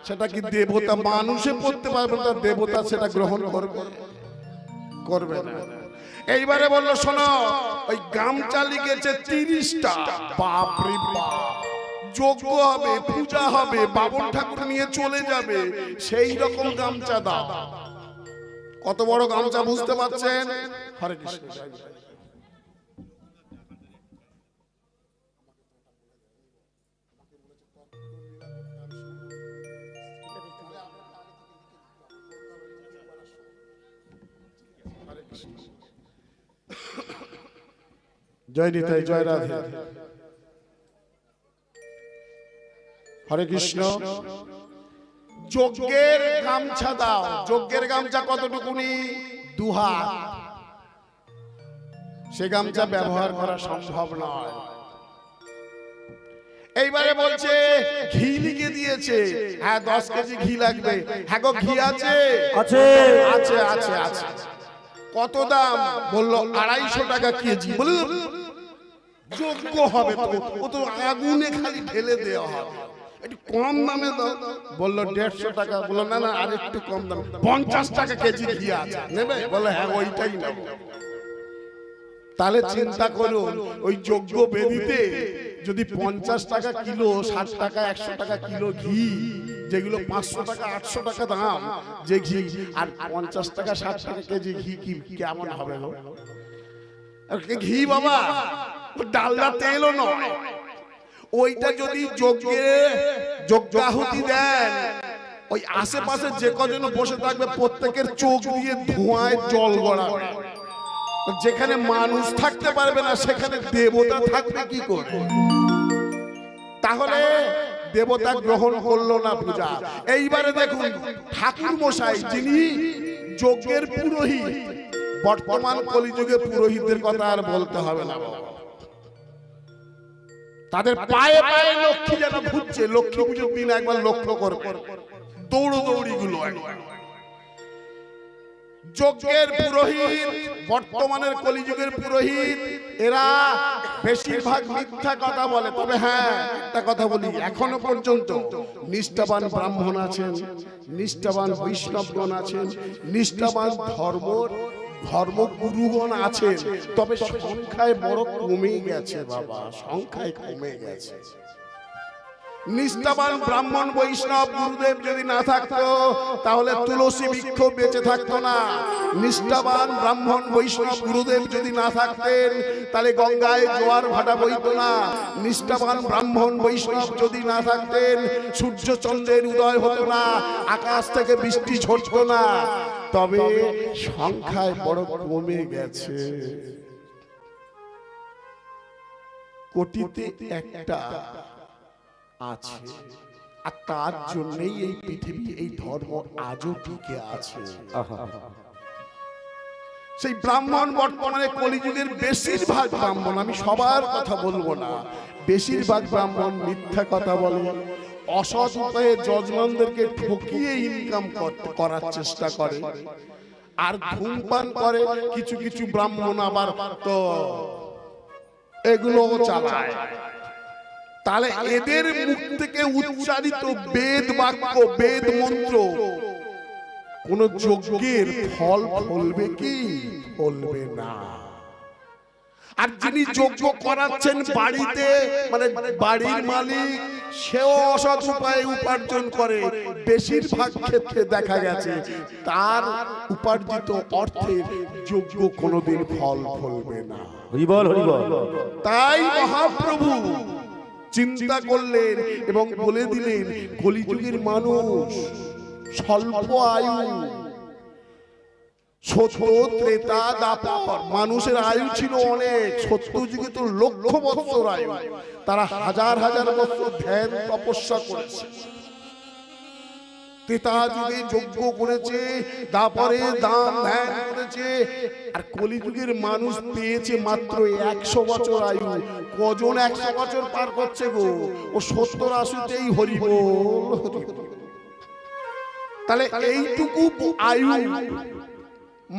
সেটা কি দেবতা মানুষে পড়তে পারবে না? দেবতা সেটা গ্রহণ করবে? করবে না। এইবারে বললো শোনো, ওই গামছা লিখেছে 30টা। বাপ রে বাপ, যজ্ঞ হবে, পূজা হবে, বামন ঠাকুর নিয়ে চলে যাবে, সেই রকম গামছা দাও। কত বড় গামছা বুঝতে পারছেন? হরে কৃষ্ণ। জয় নিতাই, জয় রাধে। হরে কৃষ্ণ। যজ্ঞের গামছা দাও। যজ্ঞের গামছা কতটুকুনি? 2 হাত। সে গামছা ব্যবহার করা সম্ভব নয়। এইবারে বলছে ঘি লিখে দিয়েছে, হ্যাঁ 10 কেজি ঘি লাগবে। হ্যাঁ গো, ঘি আছে? আছে, আছে, আছে, আছে। কত দাম? বললো 250 টাকা কেজি। বলে যজ্ঞ হবে তো, ও তো আগুনে খালি ঢেলে দেওয়া হবে, একটু কম দামে দাও। বললো 150 টাকা। বললো না না, আর একটু কম দাম, 50 টাকা কেজি ঘি আছে, নেবে? বলে হ্যাঁ ওইটাই নেব। তাহলে চিন্তা করুন, ওই যজ্ঞ বেদিতে যদি 50 টাকা কিলো, 60 টাকা 100 টাকা কিলো ঘি, যেগুলো 500 টাকা 800 টাকা দাম যে ঘি, আর 50 টাকা 60 টাকা কেজি ঘি, কি কেমন হবে গো? ঘি বাবা, ডালদা তেলও নয়। ওইটা যদি যজ্ঞাহুতি দেন, ওই আশেপাশে যে কজন বসে থাকবে প্রত্যেকের চোখ দিয়ে ধোঁয়ায় জল গড়াবে। যেখানে মানুষ থাকতে পারবে না সেখানে দেবতা থাকবে কি করে? তাহলে দেবতা গ্রহণ করলো না পূজা। এইবারে দেখুন ঠাকুর মশাই, যিনি যজ্ঞের পুরোহিত, বর্তমান কলিযুগে পুরোহিতদের কথা আর বলতে হবে না, তাদের পায়ে পায়ে লক্ষ্মী যেন ঘুরছে। লক্ষ্মী পুজোর দিন একবার লক্ষ্য করবে দৌড়দৌড়ি গুলো। যজ্ঞের পুরোহিত, বর্তমানের কলিযুগের পুরোহিত, এরা বেশিরভাগ মিথ্যা কথা বলে। তবে হ্যাঁ, একটা কথা বলি, এখনো পর্যন্ত নিষ্ঠাবান ব্রাহ্মণ আছেন, নিষ্ঠাবান বৈষ্ণবগণ আছেন, নিষ্ঠাবান ধর্মগুরুগণ আছেন। তবে সংখ্যায় বড় কমে গেছে বাবা, সংখ্যায় কমে গেছে। নিষ্ঠাবান ব্রাহ্মণ বৈষ্ণব গুরুদেব যদি না থাকতো তাহলে তুলসী বৃক্ষ বেঁচে থাকতো না। নিষ্ঠাবান ব্রাহ্মণ বৈষ্ণব গুরুদেব যদি না থাকতেন তাহলে গঙ্গায় জোয়ার ভাটা বইতো না। নিষ্ঠাবান ব্রাহ্মণ বৈষ্ণব যদি না থাকতেন সূর্য চন্দ্রের উদয় হতো না, আকাশ থেকে বৃষ্টি ঝরতো না। তবে সংখ্যায় বড় কমে গেছে। কোটিতে একটা আছে, আর তার জন্যই এই পৃথিবী, এই ধর্ম আজও টিকে আছে। সেই ব্রাহ্মণ বর্তমানে কলিযুগের বেশিরভাগ ব্রাহ্মণ, আমি সবার কথা বলবো না, বেশিরভাগ ব্রাহ্মণ মিথ্যা কথা বলে, অসৎ উপায়ে যজমানদেরকে ঠকিয়ে ইনকাম করার চেষ্টা করে, আর ধূমপান করে। কিছু কিছু ব্রাহ্মণ আবার তো এগুলো চালায়। তাহলে এদের মুখ থেকে উচ্চারিত বেদ বাক্য, বেদ মন্ত্র কোন যজ্ঞের ফল ফলবে কি? ফলবে না। আর যিনি যজ্ঞ করাচ্ছেন বাড়িতে, মানে বাড়ির মালিক, সেও অসৎ উপায়ে উপার্জন করে। বেশিরভাগ ক্ষেত্রে দেখা গেছে তার উপার্জিত অর্থের যজ্ঞ কোনোদিন ফল ফলবে না। তাই মহাপ্রভু চিন্তা করলেন এবং বলে দিলেন, কলিযুগের মানুষ স্বল্প আয়ু, সত্য ত্রেতা দাপর, মানুষের আয়ু ছিল অনেক। সত্য যুগে তো লক্ষ বৎসর আয়ু, তারা হাজার হাজার বৎসর ধ্যান তপস্যা করেছে। ত্রেতা যুগে যজ্ঞ করেছে, তারপরে দান ধ্যান করেছে। আর কলিযুগের মানুষ পেয়েছে মাত্র 100 বছর আয়ু। কজন 100 বছর পার করছে গো? ও 70-80তেই হরি বল হরি। তাহলে এইটুকু আয়ু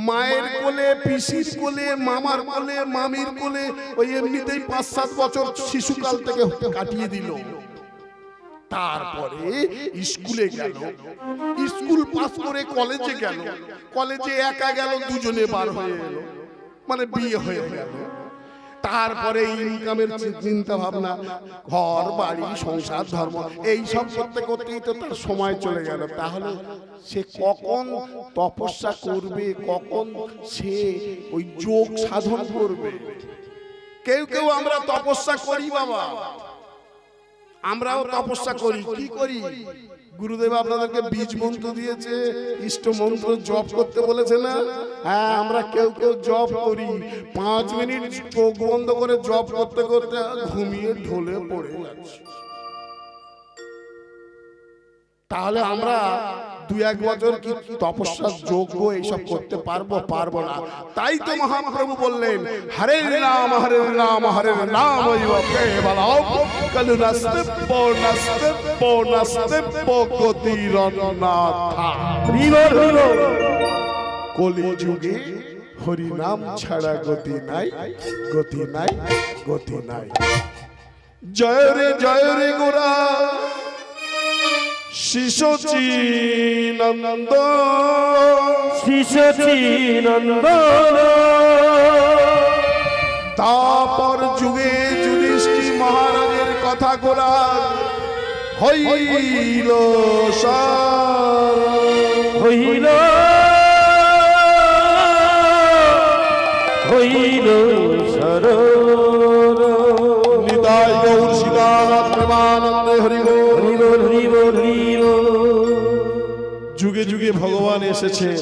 মায়ের কোলে, পিসির কোলে, মামার কোলে, মামির কোলে, ওই এমনিতেই 5-7 বছর শিশুকাল থেকে কাটিয়ে দিল। তারপরে স্কুলে গেল, স্কুল পাস করে কলেজে গেল, কলেজে একা গেল, দুজনে বার হয়ে গেল, মানে বিয়ে হয়ে গেল। তারপরে ইনকামের চিন্তা ভাবনা, ঘর বাড়ি সংসার ধর্ম এই সব করতে করতেই তো তার সময় চলে গেল। তাহলে সে কখন তপস্যা করবে, কখন সে ওই যোগ সাধন করবে? কেউ কেউ আমরা তপস্যা করি বাবা, আমরাও তপস্যা করি। কি করি? গুরুদেব আপনাদেরকে বীজ মন্ত্র দিয়েছে, ইষ্ট মন্ত্র জপ করতে বলেছে না? হ্যাঁ, আমরা কেউ কেউ জপ করি। 5 মিনিট চোখ বন্ধ করে জপ করতে করতে ঘুমিয়ে ঢলে পড়ে যাচ্ছি। তাহলে আমরা 2-1 বছর কি তপস্যা যোগ্য এইসব করতে পারবো? পারবো না। তাই তো মহাপ্রভু বললেন, হরে রাম হরে রাম হরে রাম কলি যুগে হরি নাম ছাড়া গতি নাই, গতি নাই, গতি নাই। জয় রে গোরা শিশোচিনন্দ, শিশোচিনন্দন। তারপর যুগে যুধিষ্ঠির মহারাজের কথা গোরা হইল সার, হইল হইল শরণ। নিতাই গৌর শিলানাথ প্রেমানন্দে হরি বল, হরি বল, হরি বল, হরি বল। যুগে যুগে ভগবান এসেছেন,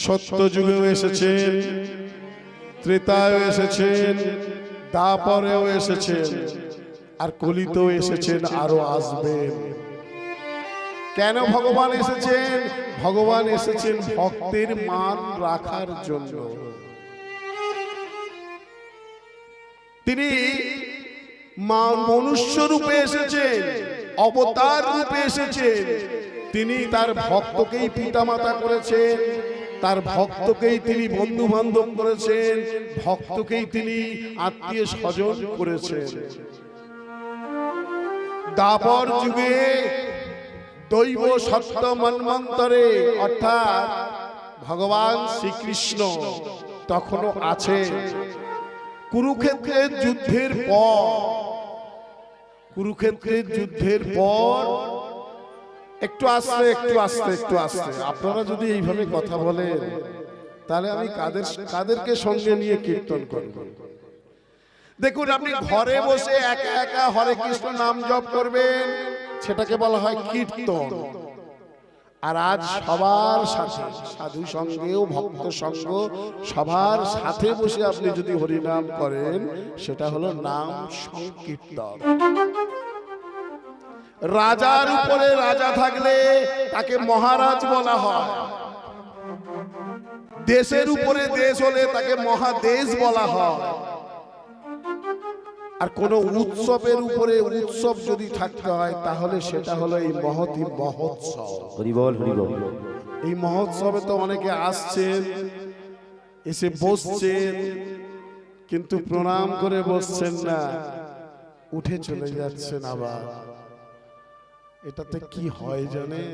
সত্য যুগেও এসেছেন, ত্রেতায়ও এসেছেন, দাপরেও এসেছেন, আর কলিতেও এসেছেন, আরো আসবেন। কেন ভগবান এসেছেন? ভগবান এসেছেন ভক্তের মান রাখার জন্য। তিনি মনুষ্য রূপে এসেছেন, অবতার রূপে এসেছেন। তিনি তার ভক্তকেই পিতামাতা করেছেন, তার ভক্তকেই তিনি বন্ধু বান্ধব করেছেন, ভক্তকেই তিনি আত্মীয় স্বজন করেছেন। দাপর যুগে দৈব সত্য মন্বন্তরে, অর্থাৎ ভগবান শ্রীকৃষ্ণ তখনও আছে। কুরুক্ষেত্রের যুদ্ধের পর, কুরুক্ষেত্রের যুদ্ধের পর একটু আস্তে একটু আস্তে একটু আস্তে, আপনারা যদি এইভাবে কথা বলেন তাহলে আমি কাদেরকে সঙ্গে নিয়ে কীর্তন করব? দেখুন, আপনি ঘরে বসে একা একা হরে কৃষ্ণ নাম জপ করবেন, সেটাকে বলা হয় কীর্তন। আর আজ সবার সাথে সাধু সঙ্গেও ভক্ত সঙ্গ সবার সাথে বসে আপনি যদি হরিনাম করেন সেটা হলো নাম সংকীর্তন। রাজার উপরে রাজা থাকলে তাকে মহারাজ বলা হয়, দেশের উপরে দেশ হলে তাকে মহাদেশ বলা হয়। আর কোন উৎসবের উপরে উৎসব যদি থাকতে হয় তাহলে সেটা হলো এই মহতি মহোৎসব। হরিবল হরিবল। এই মহোৎসবে তো অনেকে আসছেন, এসে বসছেন, কিন্তু প্রণাম করে বসছেন না, উঠে চলে যাচ্ছেন আবার। এটাতে কি হয় জানেন?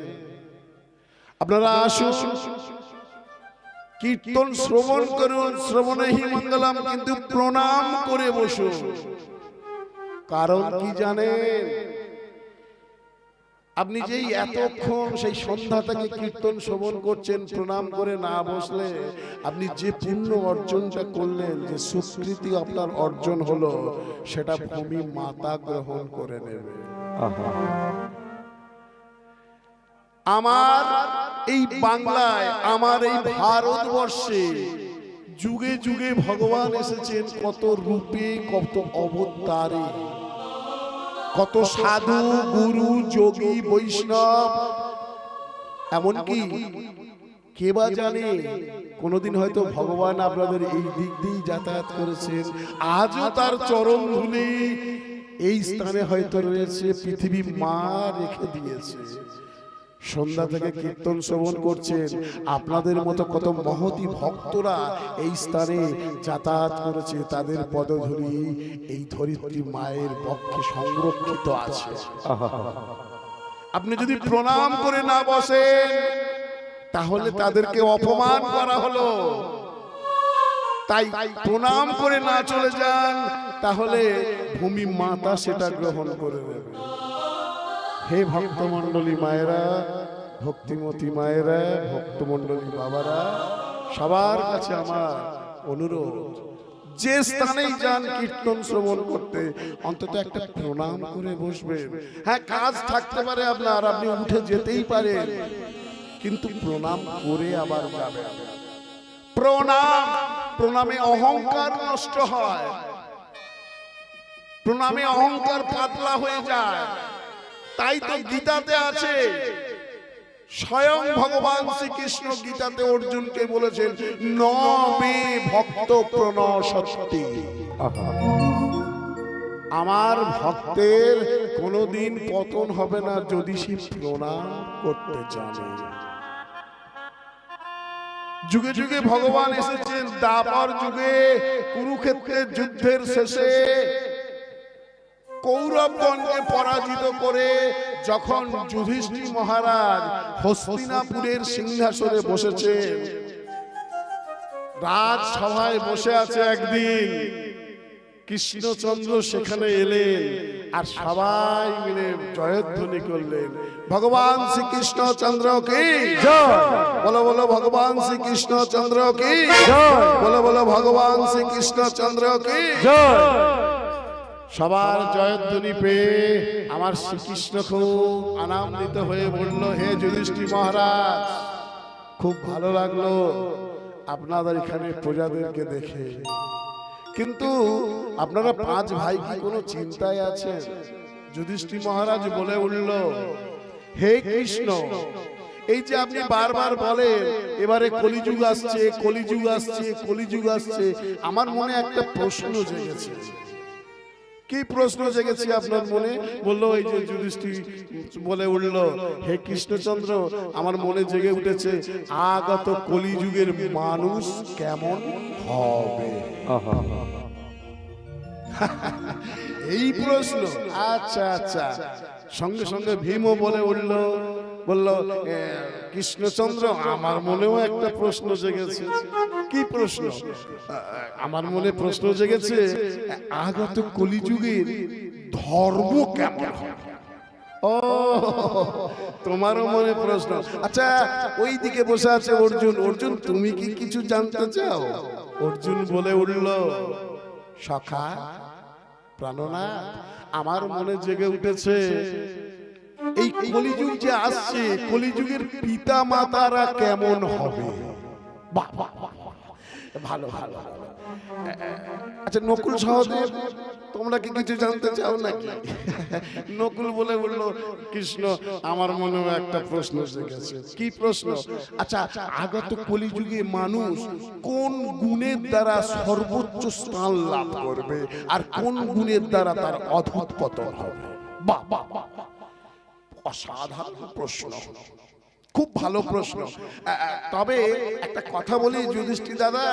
আপনারা আসুন, কীর্তন শ্রবণ করুন, শ্রবণেহি মঙ্গলম, কিন্তু প্রণাম করে বসুন। কারণ কি জানেন? আপনি যেই এতক্ষণ সেই সন্ধ্যা থেকে কীর্তন শ্রবণ করছেন, প্রণাম করে না বসলে আপনি যে পুণ্য অর্জনটা করলেন, যে সুকৃতি আপনার অর্জন হলো, সেটা ভূমি মাতা গ্রহণ করে নেবে। আমার এই বাংলায়, আমার এই ভারতবর্ষে যুগে যুগে ভগবান এসেছেন কত রূপে, কত অবতারে, কত সাধু, গুরু, যোগী, বৈষ্ণব, এমনকি কে বা জানে কোনদিন হয়তো ভগবান আপনাদের এই দিক দিয়ে যাতায়াত করেছেন, আজও তার চরণ ধুলি এই স্থানে হয়তো রয়েছে, পৃথিবী মা রেখে দিয়েছে। সন্ধ্যা থেকে কীর্তন শ্রবণ করছেন, আপনাদের মতো কত মহতি ভক্তরা এই স্থানে যাতায়াত করেছে, তাদের পদধূলি এই ধরিত্রী মায়ের পক্ষে সংরক্ষিত আছে। আপনি যদি প্রণাম করে না বসেন তাহলে তাদেরকে অপমান করা হলো, তাই প্রণাম করে না চলে যান, তাহলে ভূমি মাতা সেটা গ্রহণ করে নেবে। হে ভক্তমণ্ডলী মায়েরা, ভক্তিমতী মায়েরা, ভক্তমণ্ডলী বাবারা, সবার কাছে আমার অনুরোধ, যে স্থানেই যান কীর্তন শ্রবণ করতে অন্তত একটা প্রণাম করে বসবেন। হ্যাঁ, কাজ থাকতে পারে আপনার, আপনি উঠে যেতেই পারেন, কিন্তু প্রণাম করে আবার যাবেন। প্রণামে অহংকার নষ্ট হয়, প্রণামে অহংকার পাতলা হয়ে যায়। তাই তো গীতাতে আছে, স্বয়ং ভগবান শ্রীকৃষ্ণ গীতাতে অর্জুনকে বলেছেন, ন মে ভক্ত প্রণশতি। আমার ভক্তের কোনোদিন পতন হবে না যদি সে প্রণাম করতে জানে। যুগে যুগে ভগবান এসেছেন, দ্বাপর যুগে কুরুক্ষেত্রের যুদ্ধের শেষে কৌরবগণকে পরাজিত করে যখন যুধিষ্ঠির মহারাজ হস্তিনাপুরের সিংহাসনে বসেছে, রাজসভায় বসে আছে, একদিন কৃষ্ণচন্দ্র সেখানে এলেন আর সবাই মিলে জয়ধ্বনি করলেন, ভগবান শ্রীকৃষ্ণচন্দ্র কি জয়, বলো বলো ভগবান শ্রীকৃষ্ণচন্দ্র কি জয়, বলো বলো ভগবান শ্রীকৃষ্ণচন্দ্র কি জয়। সবার জয়ধ্বনি পেয়ে আমার শ্রীকৃষ্ণ খুব আনন্দিত হয়ে বলল, হে যুধিষ্ঠির মহারাজ, খুব ভালো লাগলো আপনাদের এখানে প্রজাদেরকে দেখে, কিন্তু আপনারা পাঁচ ভাই কি কোনো চিন্তায় আছেন? যুধিষ্ঠির মহারাজ বলে উঠল, হে কৃষ্ণ, এই যে আপনি বারবার বলেন এবারে কলিযুগ আসছে, কলিযুগ আসছে, কলিযুগ আসছে, আমার মনে একটা প্রশ্ন জেগেছে। কি প্রশ্ন জেগেছে আপনার মনে? বললো, এই যে যুধিষ্ঠির বলে উঠল, হে কৃষ্ণচন্দ্র, আমার মনে জেগে উঠেছে, আগত কলিযুগের মানুষ কেমন হবে? এই প্রশ্ন? আচ্ছা আচ্ছা। সঙ্গে সঙ্গে ভীমও বলে উঠল, বলল, কৃষ্ণচন্দ্র, আমার মনেও একটা প্রশ্ন জেগেছে। কি প্রশ্ন? আমার মনে প্রশ্ন জেগেছে, আগত কলিযুগের ধর্ম কেমন? ও, তোমারও মনে প্রশ্ন। আচ্ছা, ওই দিকে বসে আছে অর্জুন। অর্জুন, তুমি কি কিছু জানতে চাও? অর্জুন বলে উঠল, সখা প্রাণনাথ, আমার মনে জেগে উঠেছে এই কলিযুগ যে আসছে, কলিযুগের পিতা মাতারা কেমন হবে? বাহ বাহ বাহ, ভালো ভালো। আচ্ছা নকুল সহদেব, তোমরা কি কিছু জানতে চাও নাকি? নকুল বলে বলল, কৃষ্ণ আমার মনে একটা প্রশ্ন জেগেছে। কি প্রশ্ন? আচ্ছা আগত কলিযুগে মানুষ কোন গুণের দ্বারা সর্বোচ্চ স্থান লাভ করবে আর কোন গুণের দ্বারা তার অধঃপতন হবে? বাহ বাহ বাহ, অসাধারণ প্রশ্ন, খুব ভালো প্রশ্ন। তবে একটা কথা বলি যুধিষ্ঠির দাদা,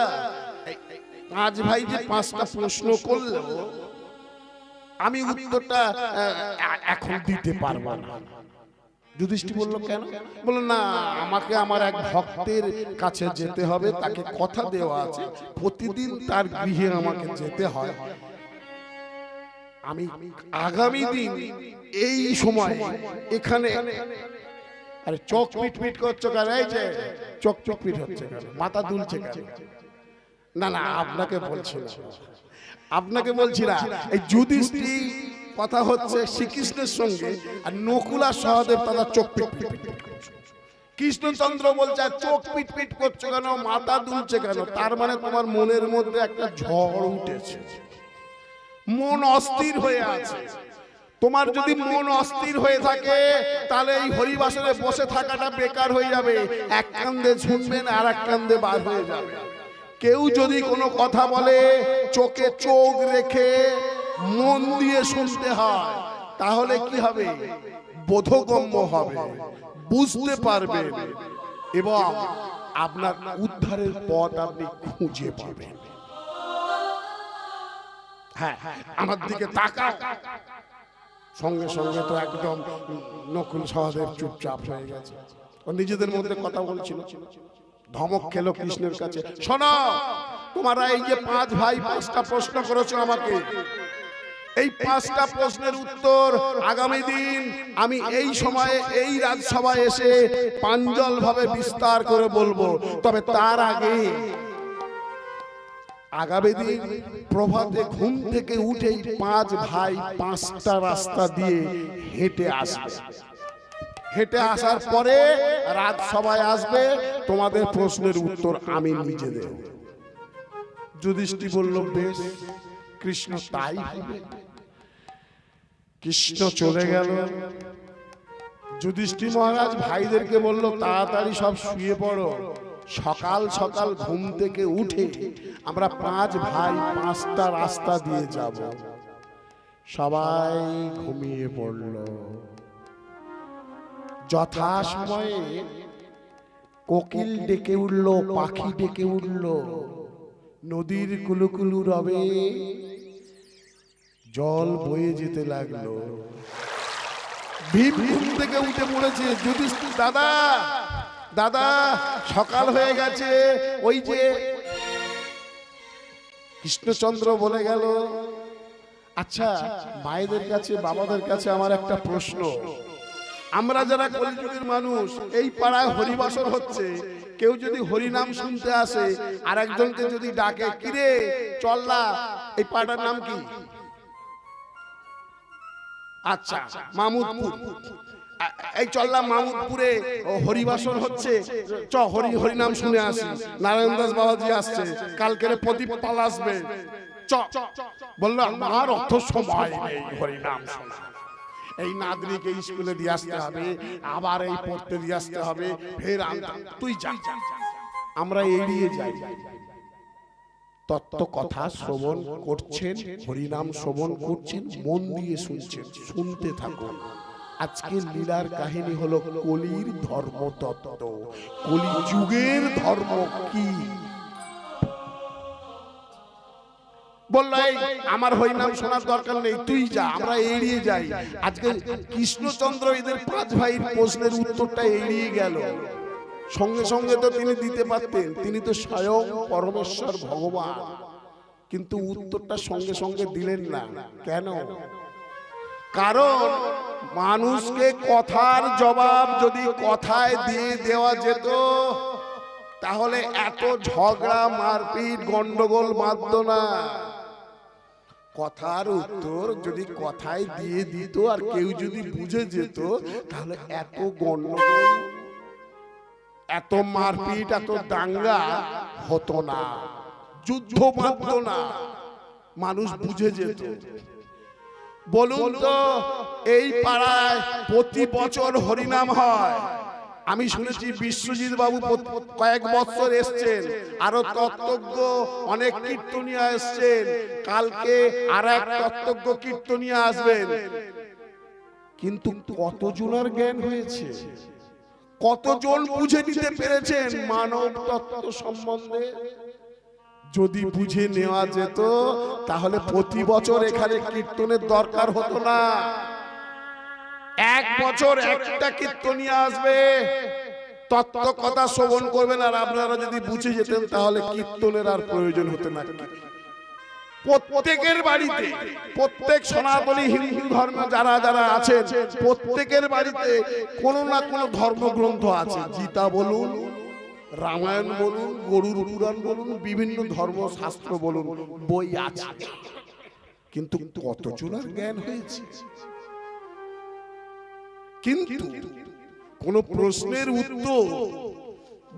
পাঁচ ভাই যে পাঁচটা প্রশ্ন করলো, আমি উত্তরটা এখন দিতে পারবো না। যুধিষ্ঠির বলল কেন? বলল না, আমাকে আমার এক ভক্তের কাছে যেতে হবে, তাকে কথা দেওয়া আছে, প্রতিদিন তার গৃহে আমাকে যেতে হয়। আমি আগামী দিন এই সময় এখানে, আরে চোখ পিট করছো কেন? এই যে চোখ পিট হচ্ছে কেন? মাথা দুলছে কেন? না না, আপনাকে বলছি না, আপনাকে বলছি না। এই যুধিষ্ঠির কথা হচ্ছে শ্রীকৃষ্ণের সঙ্গে, আর নকুল আর সহদেব তারা চোখ পিট করছে। কৃষ্ণচন্দ্র বলছে চোখ পিট করছো কেন, মাথা দুলছে কেন? তার মানে তোমার মনের মধ্যে একটা ঝড় উঠেছে, মন অস্থির হয়ে আছে। তোমার যদি মন অস্থির হয়ে থাকে তাহলে এই হরিবাসরে বসে থাকাটা বেকার হয়ে যাবে। এক কান্দে শুনবেন আর এক কান্দে বার হয়ে যাবে। কেউ যদি কোনো কথা বলে চোখে চোখ রেখে মন দিয়ে শুনতে হয়, তাহলে কি হবে? বোধগম্য হবে, বুঝতে পারবেন এবং আপনার উদ্ধারের পথ আপনি খুঁজে পাবেন। হ্যাঁ, আমার দিকে তাকাও। সঙ্গে সঙ্গে তো একদম নকুল সহদেব চুপচাপ হয়ে গেছে, ও নিজেদের মধ্যে কথা বলছিল। ধমক খেলো কৃষ্ণের কাছে, শোনো তোমরা এই যে পাঁচ ভাই পাঁচটা প্রশ্ন করেছো আমাকে, এই পাঁচটা প্রশ্নের উত্তর আগামী দিন আমি এই সময়ে এই রাজসভায় এসে প্রাঞ্জল ভাবে বিস্তার করে বলবো। তবে তার আগে আগামী দিন প্রভাতে ঘুম থেকে উঠেই পাঁচ ভাই পাঁচটা রাস্তা দিয়ে হেঁটে আসবে। হেঁটে আসার পরে রাজসভায় আসবে, তোমাদের প্রশ্নের উত্তর আমি নিজে দেব। যুধিষ্ঠির বলল বেশ, কৃষ্ণ তাই হবে। কৃষ্ণ চলে গেল। যুধিষ্ঠির মহারাজ ভাইদেরকে বলল তাড়াতাড়ি সব শুয়ে পড়ো, সকাল সকাল ঘুম থেকে উঠে আমরা পাঁচ ভাই পাঁচটা রাস্তা দিয়ে যাব। সবাই ঘুমিয়ে পড়ল। যথাসময়ে কোকিল ডেকে উঠল, পাখি ডেকে উঠল, নদীর কুলুকুলু রবে জল বয়ে যেতে লাগলো। ভীম ঘুম থেকে উঠে পড়েছে। যুধিষ্ঠির দাদা দাদা সকাল হয়ে গেছে। ওই যে কৃষ্ণচন্দ্র বলে গেল। আচ্ছা মায়েদের কাছে বাবাদের কাছে আমার একটা প্রশ্ন, আমরা যারা কলিযুগের মানুষ, এই পাড়ায় হরিবাসর হচ্ছে, কেউ যদি হরিনাম শুনতে আসে আর একজনকে যদি ডাকে, কিরে চল্লা, এই পাড়ার নাম কি? আচ্ছা মামুদপুর। এই চল্লা মামুদপুরে হরিবাসর হচ্ছে, চ হরিনাম শুনে আসি। নারায়ণ দাস বাবাজি আসছে, কালকের প্রদীপ পাল আসবে, চ। বললো আমার অত সময় নেই হরিনাম শোনা, এই নাতনিকে স্কুলে দিয়ে আসতে হবে, আবার এই পড়তে দিয়ে আসতে হবে, ফের তুই যা। আমরা এড়িয়ে যাই। তত্ত্ব কথা শ্রবণ করছেন, হরিনাম শ্রবণ করছেন, মন দিয়ে শুনছেন, শুনতে থাকুন। আজকে লীলার কাহিনী হলো কলির ধর্ম তত্ত্ব, কলিযুগের ধর্ম কি। বললো এই আমার হরিনাম শোনার দরকার নেই, তুই যা, আমরা এড়িয়ে যাই। আজকে কৃষ্ণচন্দ্র এদের পাঁচ ভাইয়ের প্রশ্নের উত্তরটা এড়িয়ে গেল। সঙ্গে সঙ্গে তো তিনি দিতে পারতেন, তিনি তো স্বয়ং পরমেশ্বর ভগবান, কিন্তু উত্তরটা সঙ্গে সঙ্গে দিলেন না। কেন? কারণ মানুষকে কথার জবাব যদি কথায় দিয়ে দেওয়া যেত, তাহলে এত ঝগড়া মারপিট গন্ডগোল বাঁধত না। কথার উত্তর যদি কথায় দিয়ে দিত আর কেউ যদি বুঝে যেত তাহলে এত গন্ডগোল, এত মারপিট, এত দাঙ্গা হতো না, যুদ্ধ বাঁধতো না, মানুষ বুঝে যেত। বলুন তো, এই পাড়ায় প্রতি বছর হরিনাম হয়। আমি শুনেছি বিশ্বজিৎ বাবু কয়েক বছর এসছেন, আরো তত্ত্বজ্ঞ অনেক কীর্তনীয় এসছেন, কালকে আর এক তত্ত্বজ্ঞ কীর্তনীয় আসবেন। কিন্তু কতজনের জ্ঞান হয়েছে, কতজন বুঝে নিতে পেরেছেন মানব তত্ত্ব সম্বন্ধে? যদি বুঝে নেওয়া যেত তাহলে প্রতি বছর এখানে কীর্তনের দরকার হতো না। এক বছর একটা কীর্তনীয় আসবে, তত্ত্ব কথা শ্রবণ করবেন, আর আপনারা যদি বুঝে যেতেন তাহলে কীর্তনের আর প্রয়োজন হতো না। প্রত্যেকের বাড়িতে, প্রত্যেক সনাতনী হিন্দু ধর্ম যারা যারা আছেন প্রত্যেকের বাড়িতে কোনো না কোনো ধর্মগ্রন্থ আছে। গীতা বলুন, রামায়ণ বলুন, গরুর পুরাণ বলুন, বিভিন্ন ধর্মশাস্ত্র বলুন, বই আছে। কিন্তু কতজনের জ্ঞান হয়েছে? কিন্তু কোন প্রশ্নের উত্তর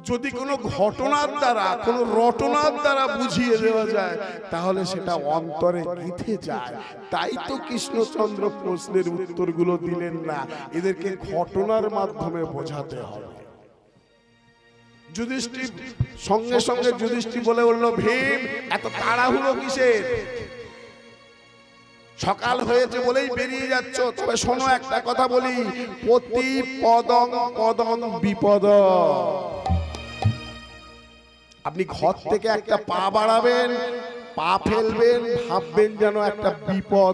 যদি কোনো ঘটনার দ্বারা, কোনো রটনার দ্বারা বুঝিয়ে দেওয়া যায় তাহলে সেটা অন্তরে গেঁথে যায়। তাই তো কৃষ্ণচন্দ্র প্রশ্নের উত্তরগুলো দিলেন না, এদেরকে ঘটনার মাধ্যমে বোঝাতে হবে। যুধিষ্ঠির সঙ্গে সঙ্গে যুধিষ্ঠির বলে উঠল, ভীম এত তাড়াহুড়ো কিসের? সকাল হয়েছে বলেই বেরিয়ে যাচ্ছ, তবে শোনো একটা কথা বলি, প্রতি পদং পদং বিপদ। আপনি ঘর থেকে একটা পা বাড়াবেন, পা ফেলবেন, ভাববেন যেন একটা বিপদ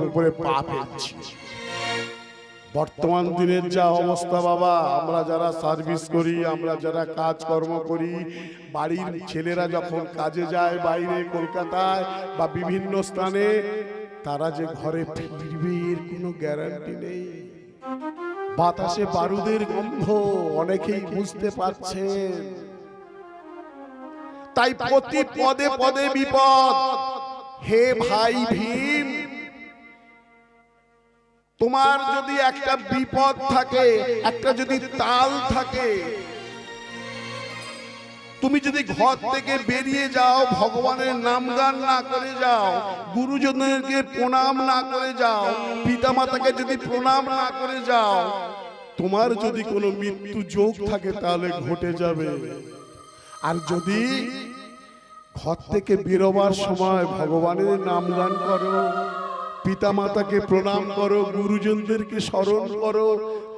উপরে পা ফেলছি। বর্তমান দিনের যা অবস্থা বাবা, আমরা যারা সার্ভিস করি, আমরা যারা কাজকর্ম করি, বাড়ির ছেলেরা যখন কাজে যায় বাইরে কলকাতায় বা বিভিন্ন স্থানে, তারা যে ঘরে ফিরবে এর কোনো গ্যারান্টি নেই। বাতাসে বারুদের গন্ধ অনেকেই বুঝতে পারছেন। তাই প্রতি পদে পদে বিপদ। হে ভাই ভীম, তোমার যদি একটা বিপদ থাকে, একটা যদি তাল থাকে, তুমি যদি ঘর থেকে বেরিয়ে যাও, ভগবানের নাম গান না করে যাও, গুরুজনদেরকে প্রণাম না করে যাও, পিতামাতাকে যদি প্রণাম না করে যাও, তোমার যদি কোনো মৃত্যু যোগ থাকে তাহলে ঘটে যাবে। আর যদি ঘর থেকে বেরোবার সময় ভগবানের নাম গান করো, পিতামাতাকে প্রণাম করো, গুরুজনদেরকে স্মরণ করো,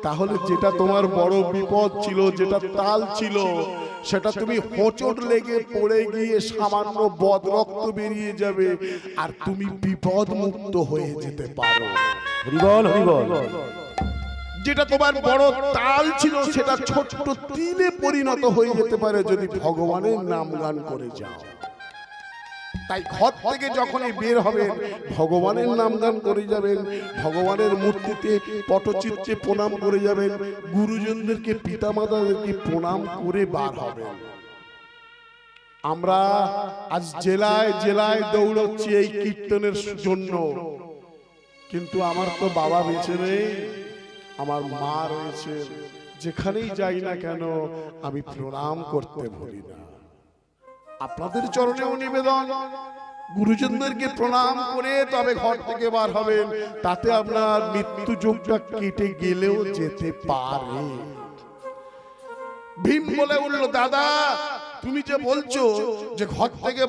তাহলে যেটা তোমার বড় বিপদ ছিল, যেটা তাল ছিল, সেটা তুমি হোঁচট লেগে পড়ে গিয়ে সামান্য বদ রক্ত বেরিয়ে যাবে, আর তুমি বিপদ মুক্ত হয়ে যেতে পারো। হরিবল হরিবল। যেটা তোমার বড় তাল ছিল সেটা ছোট্ট তিলে পরিণত হয়ে যেতে পারে যদি ভগবানের নাম গান করে যাও। তাই ঘর থেকে যখনই বের হবেন ভগবানের নাম গান করে যাবেন, ভগবানের মূর্তিতে পটচিত্রে প্রণাম করে যাবেন, গুরুজনদেরকে পিতামাতাদেরকে প্রণাম করে বার হবেন। আমরা আজ জেলায় জেলায় দৌড়চ্ছি এই কীর্তনের জন্য, কিন্তু আমার তো বাবা বেঁচে নেই, আমার মা রয়েছে। যেখানেই যাই না কেন আমি প্রণাম করতে ভুলি না। আপনাদের চরণেও নিবেদন, গুরুজনদেরকে প্রণাম করে তবে ঘর থেকে বার হবেন, তাতে আপনার মৃত্যু যোগটা কেটে গেলেও যেতে পারে। ভীম বলে উঠল, দাদা তুমি যে বলছো যে ঘর থেকে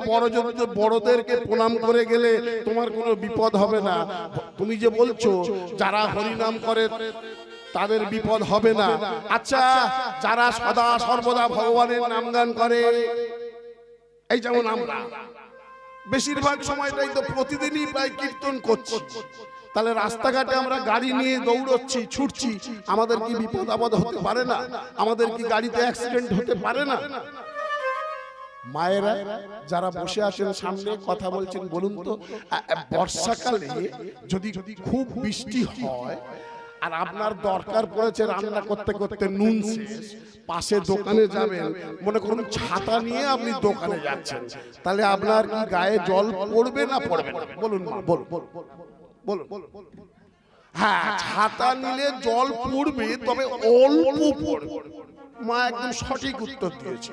বড়দেরকে প্রণাম করে গেলে তোমার কোনো বিপদ হবে না, তুমি যে বলছো যারা হরিনাম করে তাদের বিপদ হবে না, আচ্ছা যারা সদা সর্বদা ভগবানের নাম গান করে, এই যেমন আমরা বেশিরভাগ সময়টাই তো প্রতিদিনই প্রায় কীর্তন করছি, তাহলে রাস্তাঘাটে আমরা গাড়ি নিয়ে দৌড়চ্ছি, ছুটছি, আমাদের কি বিপদ আপদ হতে পারে না? আমাদের কি গাড়িতে অ্যাক্সিডেন্ট হতে পারে না? মায়েরা যারা বসে আছেন সামনে কথা বলছেন, বলুন তো বর্ষাকালে যদি খুব বৃষ্টি হয় আর আপনার দরকার পড়েছে রান্না করতে করতে নুন শেষ, পাশে দোকানে যাবেন, মনে করুন ছাতা নিয়ে আপনি দোকানে যাচ্ছেন, তাহলে আপনার কি গায়ে জল পড়বে না পড়বে না? বলুন মা, বলুন বলুন। হ্যাঁ, ছাতা নিলে জল পড়বে, তবে অল্প পড়বে। মা একদম সঠিক উত্তর দিয়েছে।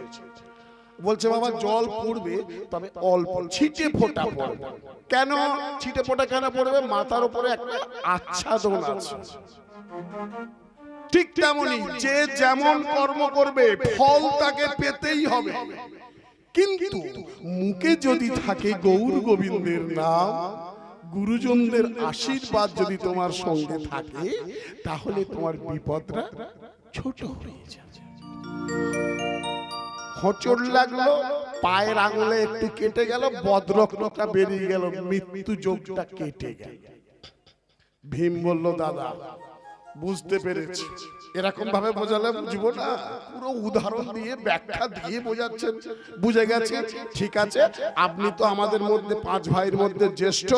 বলছে বাবা জল পড়বে তবে অল্প, ছিটে ফোঁটা পড়বে। কেন ছিটে ফোঁটা কেন পড়বে? মাথার উপরে একটা আচ্ছাদন আছে। ঠিক তেমনি যে যেমন কর্ম করবে ফল তাকে পেতেই হবে, কিন্তু মুখে যদি থাকে গৌর গোবিন্দের নাম, গুরুজনদের আশীর্বাদ যদি তোমার সঙ্গে থাকে, তাহলে তোমার বিপদটা ছোট হয়ে যাবে। হোঁচট লাগলো, পায়ের আঙুলে একটু কেটে গেল, বদরক্তটা বেরিয়ে গেল, মৃত্যু যোগটা কেটে গেল। ভীম বলল দাদা বুঝতে পেরেছি। এরকম ভাবে বোঝালে বুঝবো না, পুরো উদাহরণ দিয়ে ব্যাখ্যা দিয়ে বোঝাচ্ছেন, বুঝে গেছে। ঠিক আছে, আপনি তো আমাদের মধ্যে 5 ভাইয়ের মধ্যে জ্যেষ্ঠ,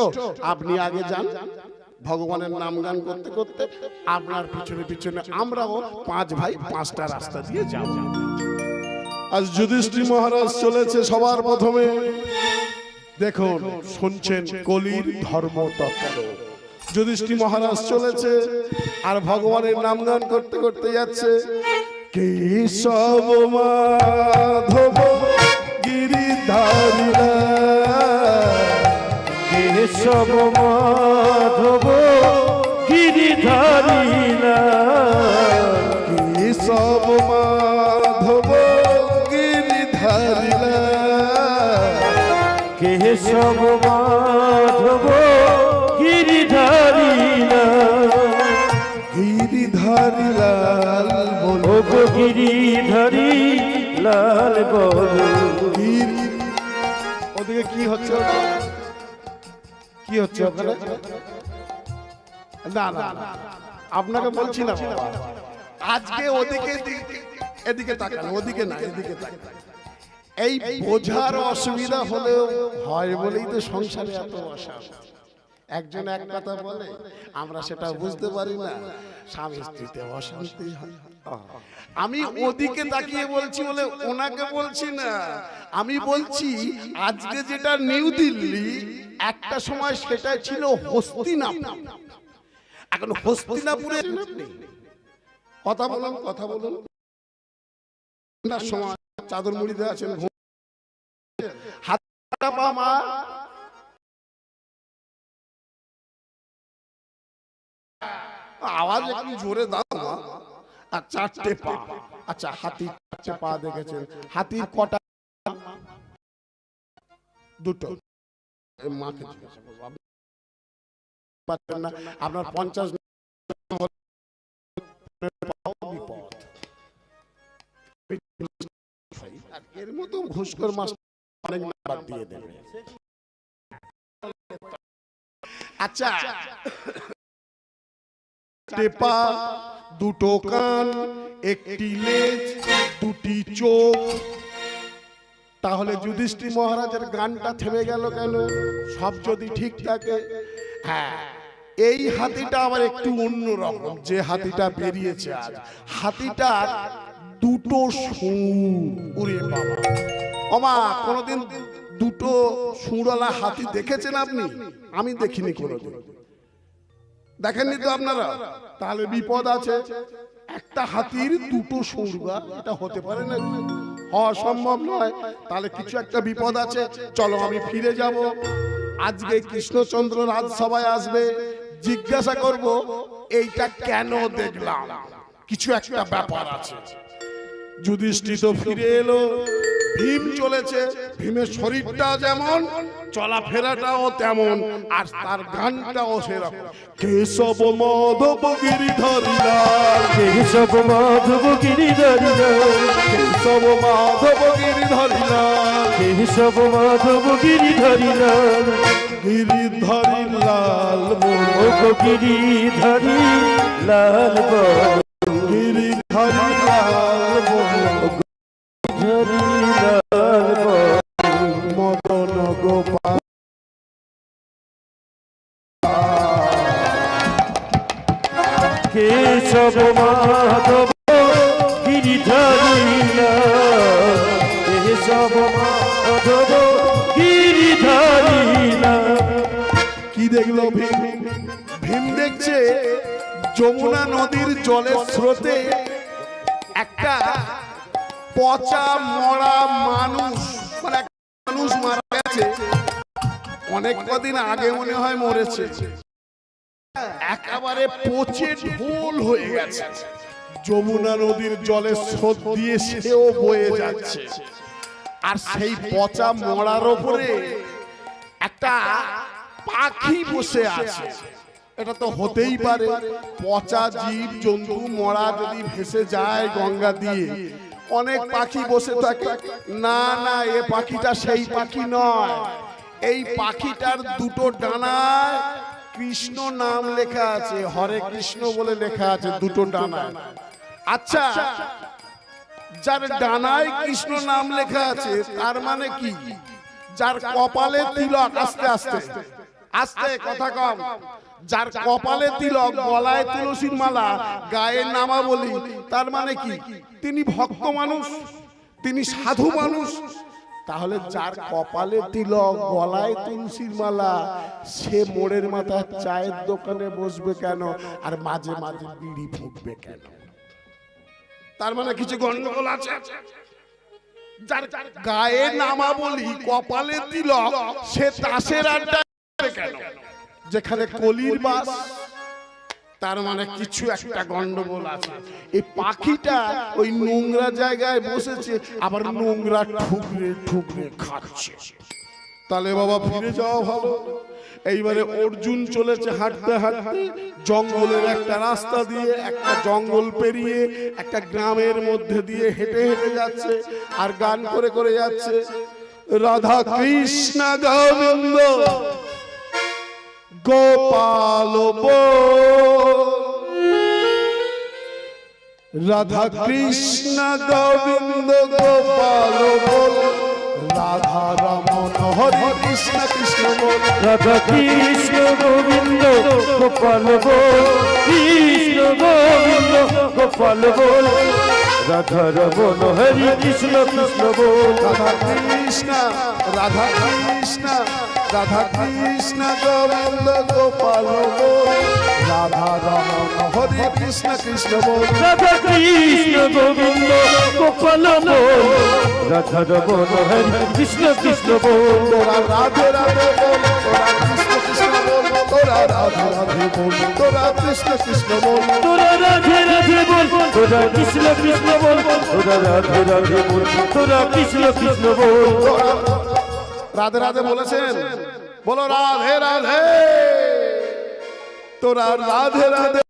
আপনি আগে যান। ভগবানের নাম গান করতে করতে আপনার পিছনে পিছনে আমরাও 5 ভাই 5টা রাস্তা দিয়ে যাব। আজ যুধিষ্ঠির মহারাজ চলেছে সবার প্রথমে। দেখুন, শুনছেন কলির ধর্মতত্ত্ব। যুধিষ্ঠির মহারাজ চলেছে আর ভগবানের নাম গান করতে করতে যাচ্ছে। কেশব মাধব গিরিধারীরা, কেশব মাধব গিরিধারীরা, কেশব মাধব গিরিধারীরা, কেশব মাধব গিরিধারীরা, গিরিধারী লাল বলো, ওগো গিরিধারী লাল বলো। ওদিকে কি হচ্ছে? কি হচ্ছে ওখানে? না না না, আপনাকে বলছি না বাবা, আজকে ওদিকে এদিকে তাকান, ওদিকে না এদিকে তাকান। এই বোঝার অসুবিধা হলেও হয় বলেই তো সংসারে এত অশান্তি। একজন এক কথা বলে, আমরা সেটা বুঝতে পারি না, স্বামী স্ত্রীতে অশান্তি হয়। আমি ওদিকে তাকিয়ে বলছি বলে ওনাকে বলছি না, আমি বলছি আজকে যেটা নিউ দিল্লি, একটা সময় সেটা ছিল হস্তিনাপুর। এখন হস্তিনাপুরে কথা বলুন, কথা বলুন, সময় চাদর মুড়ি দিয়ে আছেন, হাতটা পা মা, আওয়াজ একটু জোরে দাও মা। আর 4টে পা। আচ্ছা, হাতির 4টে পা দেখেছেন? হাতির কটা? 2টো। মাকে জিজ্ঞাসা করবো, আপনি পারবেন না, আপনার 50 বিপদ। এর মতো ঘুষখোর মাস অনেক নাম্বার দিয়ে দেবে। আচ্ছা, 4টে পা, 2টো কান, 1টি লেজ, 2টি চোখ। তাহলে যুধিষ্ঠির মহারাজের গানটা থেমে গেল কেন? সব যদি ঠিক থাকে। হ্যাঁ, এই হাতিটা আবার একটু অন্যরকম। যে হাতিটা বেরিয়েছে আজ, হাতিটার 2টো সুর। ওরে বাবা, ওমা, কোনোদিন 2টো সুরওয়ালা হাতি দেখেছেন আপনি? আমি দেখিনি কোনোদিন। দেখেননি তো আপনারা? তাহলে বিপদ আছে। একটা হাতির 2টো সুরগা, এটা হতে পারে না, হওয়া সম্ভব নয়। তাহলে কিছু একটা বিপদ আছে। চলো আমি ফিরে যাব। আজকে কৃষ্ণচন্দ্র রাজসভায় আসবে, জিজ্ঞাসা করব এইটা কেন দেখলাম, কিছু একটা ব্যাপার আছে। যুধিষ্ঠির তো ফিরে এলো, ভীম চলেছে। ভীমের শরীরটা যেমন, চলাফেরাটাও তেমন, আর তার গানটাও সেরকম। কেশব মাধব গিরিধারী লাল, কেশব মাধব গিরিধারী লাল, কেশব মাধব গিরিধারী লাল, কেশব মাধব গিরিধারী লাল, গিরিধারী লাল বলো, ওগো গিরিধারী লাল বলো, গিরিধারী লাল বলো, গিরিধারী লাল বলো। মদন গোপাল কে সব মাধব গিরিধারী লাল, এ সব মাধব গিরিধারী লাল। কি দেখলো ভীম? ভীম দেখছে যমুনা নদীর জলের স্রোতে একটা পচা মরা মানুষ, মানে একটা মানুষ মারা গেছে, অনেক কদিন আগে মনে হয় মরেছে, একেবারে পচে ঢোল হয়ে গেছে। যমুনা নদীর জলের স্রোত দিয়ে সেও বয়ে যাচ্ছে, আর সেই পচা মরার ওপরে একটা পাখি বসে আছে। এটা তো হতেই পারে, পচা জীব জন্তু মরা যদি ভেসে যায় গঙ্গা দিয়ে, অনেক পাখি বসে থাকে। না না, এ পাখিটা সেই পাখি নয়। এই পাখিটার দুটো ডানায় কৃষ্ণ নাম লেখা আছে, হরে কৃষ্ণ বলে লেখা আছে দুটো ডানায়। আচ্ছা, যার ডানায় কৃষ্ণ নাম লেখা আছে তার মানে কি? যার কপালে তিলক, আস্তে আস্তে আস্তে কথা কম, যার কপালে তিলক, গলায় তুলসীর মালা, গায়ে নামাবলী, তার মানে কি? তিনি ভক্ত মানুষ, তিনি সাধু মানুষ। তাহলে যার কপালে তিলক, গলায় তুলসীর মালা, সে মোড়ের মাথায় চায়ের দোকানে বসবে কেন আর মাঝে মাঝে বিড়ি ফুঁকবে কেন? তার মানে কিছু গন্ডগোল আছে। যার গায়ে নামাবলী, কপালে তিলক, সে তাসের আড্ডা কেন যেখানে কলির বাস? তার মানে কিছু একটা গন্ডগোল আছে। এই পাখিটা ওই নোংরা জায়গায় বসেছে, আবার নোংরা ঠুকরে ঠুকরে খাচ্ছে। তাহলে বাবা ফিরে যাওয়া ভালো। এইবারে অর্জুন চলেছে হাঁটতে হাঁটতে জঙ্গলের একটা রাস্তা দিয়ে, একটা জঙ্গল পেরিয়ে একটা গ্রামের মধ্যে দিয়ে হেঁটে হেঁটে যাচ্ছে আর গান করে করে যাচ্ছে, রাধা কৃষ্ণ গোবিন্দ গোপাল রাধা কৃষ্ণ গোবিন্দ গোপাল বল, রাধা রমন হরে কৃষ্ণ কৃষ্ণ বল, রাধা কৃষ্ণ গোবিন্দ গোপাল বল, কৃষ্ণ গোবিন্দ গোপাল বল, রাধা রমন হরে কৃষ্ণ কৃষ্ণ বল, রাধা কৃষ্ণ রাধা কৃষ্ণ রাধা কৃষ্ণ গোবিন্দ গোপাল বল, রাধা রমন হরে কৃষ্ণ কৃষ্ণ বল, রাধা কৃষ্ণ গোবিন্দ গোপাল বল, রাধা রমন হরে কৃষ্ণ কৃষ্ণ বল, তোরা রাধে রাধে বল, তোরা কৃষ্ণ কৃষ্ণ বল, তোরা রাধে রাধে বল, তোরা কৃষ্ণ কৃষ্ণ বল, তোরা রাধে রাধে বল, তোরা কৃষ্ণ কৃষ্ণ বল, তোরা রাধে রাধে বল, তোরা কৃষ্ণ কৃষ্ণ বল। রাধে রাধে বলেছেন, বলো রাধে রাধে, তোরা রাধে রাধে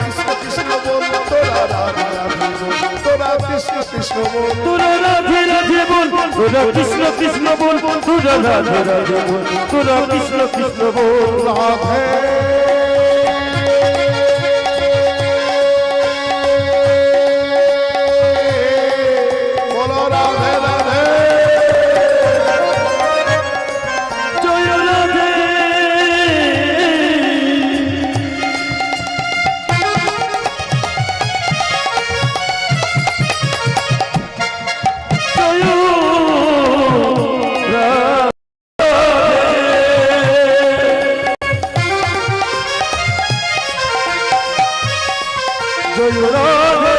কৃষ্ণ কৃষ্ণ বল, তোরা রাধে রাধে বল, তোরা কৃষ্ণ কৃষ্ণ বল, তোরা রাধে রাধে বল, তোরা কৃষ্ণ কৃষ্ণ বল, তোরা রাধে রাধে বল, তোরা কৃষ্ণ কৃষ্ণ বল। রাধে বলো রাধে রাধে, জয় রাধে, জয় জয় রাধে,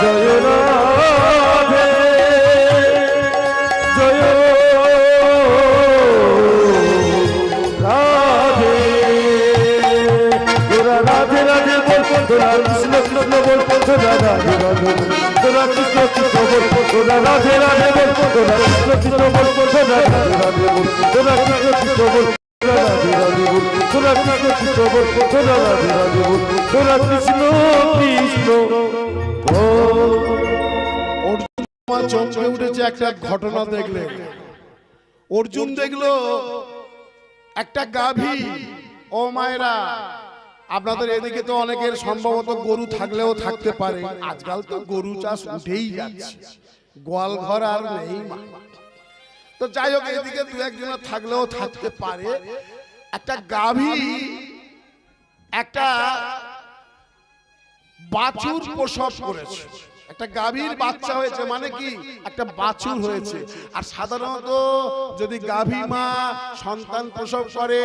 জয় রাধে, জয় রাধে। তোরা রাধে রাধে বল, তোরা কৃষ্ণ কৃষ্ণ বল, তোরা রাধে রাধে বল, তোরা কৃষ্ণ কৃষ্ণ বল, তোরা রাধে রাধে বল, তোরা কৃষ্ণ কৃষ্ণ বল, তোরা রাধে রাধে বল, তোরা কৃষ্ণ কৃষ্ণ বল, তোরা রাধে রাধে বল, তোরা কৃষ্ণ কৃষ্ণ বল, তোরা রাধে রাধে বল, তোরা কৃষ্ণ কৃষ্ণ বল। আমার চমকে উঠেছে একটা ঘটনা দেখলে। অর্জুন দেখলো একটা গাভী। ও মায়েরা, আপনাদের এদিকে তো অনেকের সম্ভবত গরু থাকলেও থাকতে পারে, আজকাল তো গরু চাষ উঠেই যাচ্ছে, গোয়াল ঘর আর নেই। তো যাই হোক, এদিকে দু একজন থাকলেও থাকতে পারে। একটা গাভী একটা বাছুর প্রসব করেছে, একটা গাভীর বাচ্চা হয়েছে, মানে কি একটা বাছুর হয়েছে। আর সাধারণত যদি গাভী মা সন্তান প্রসব করে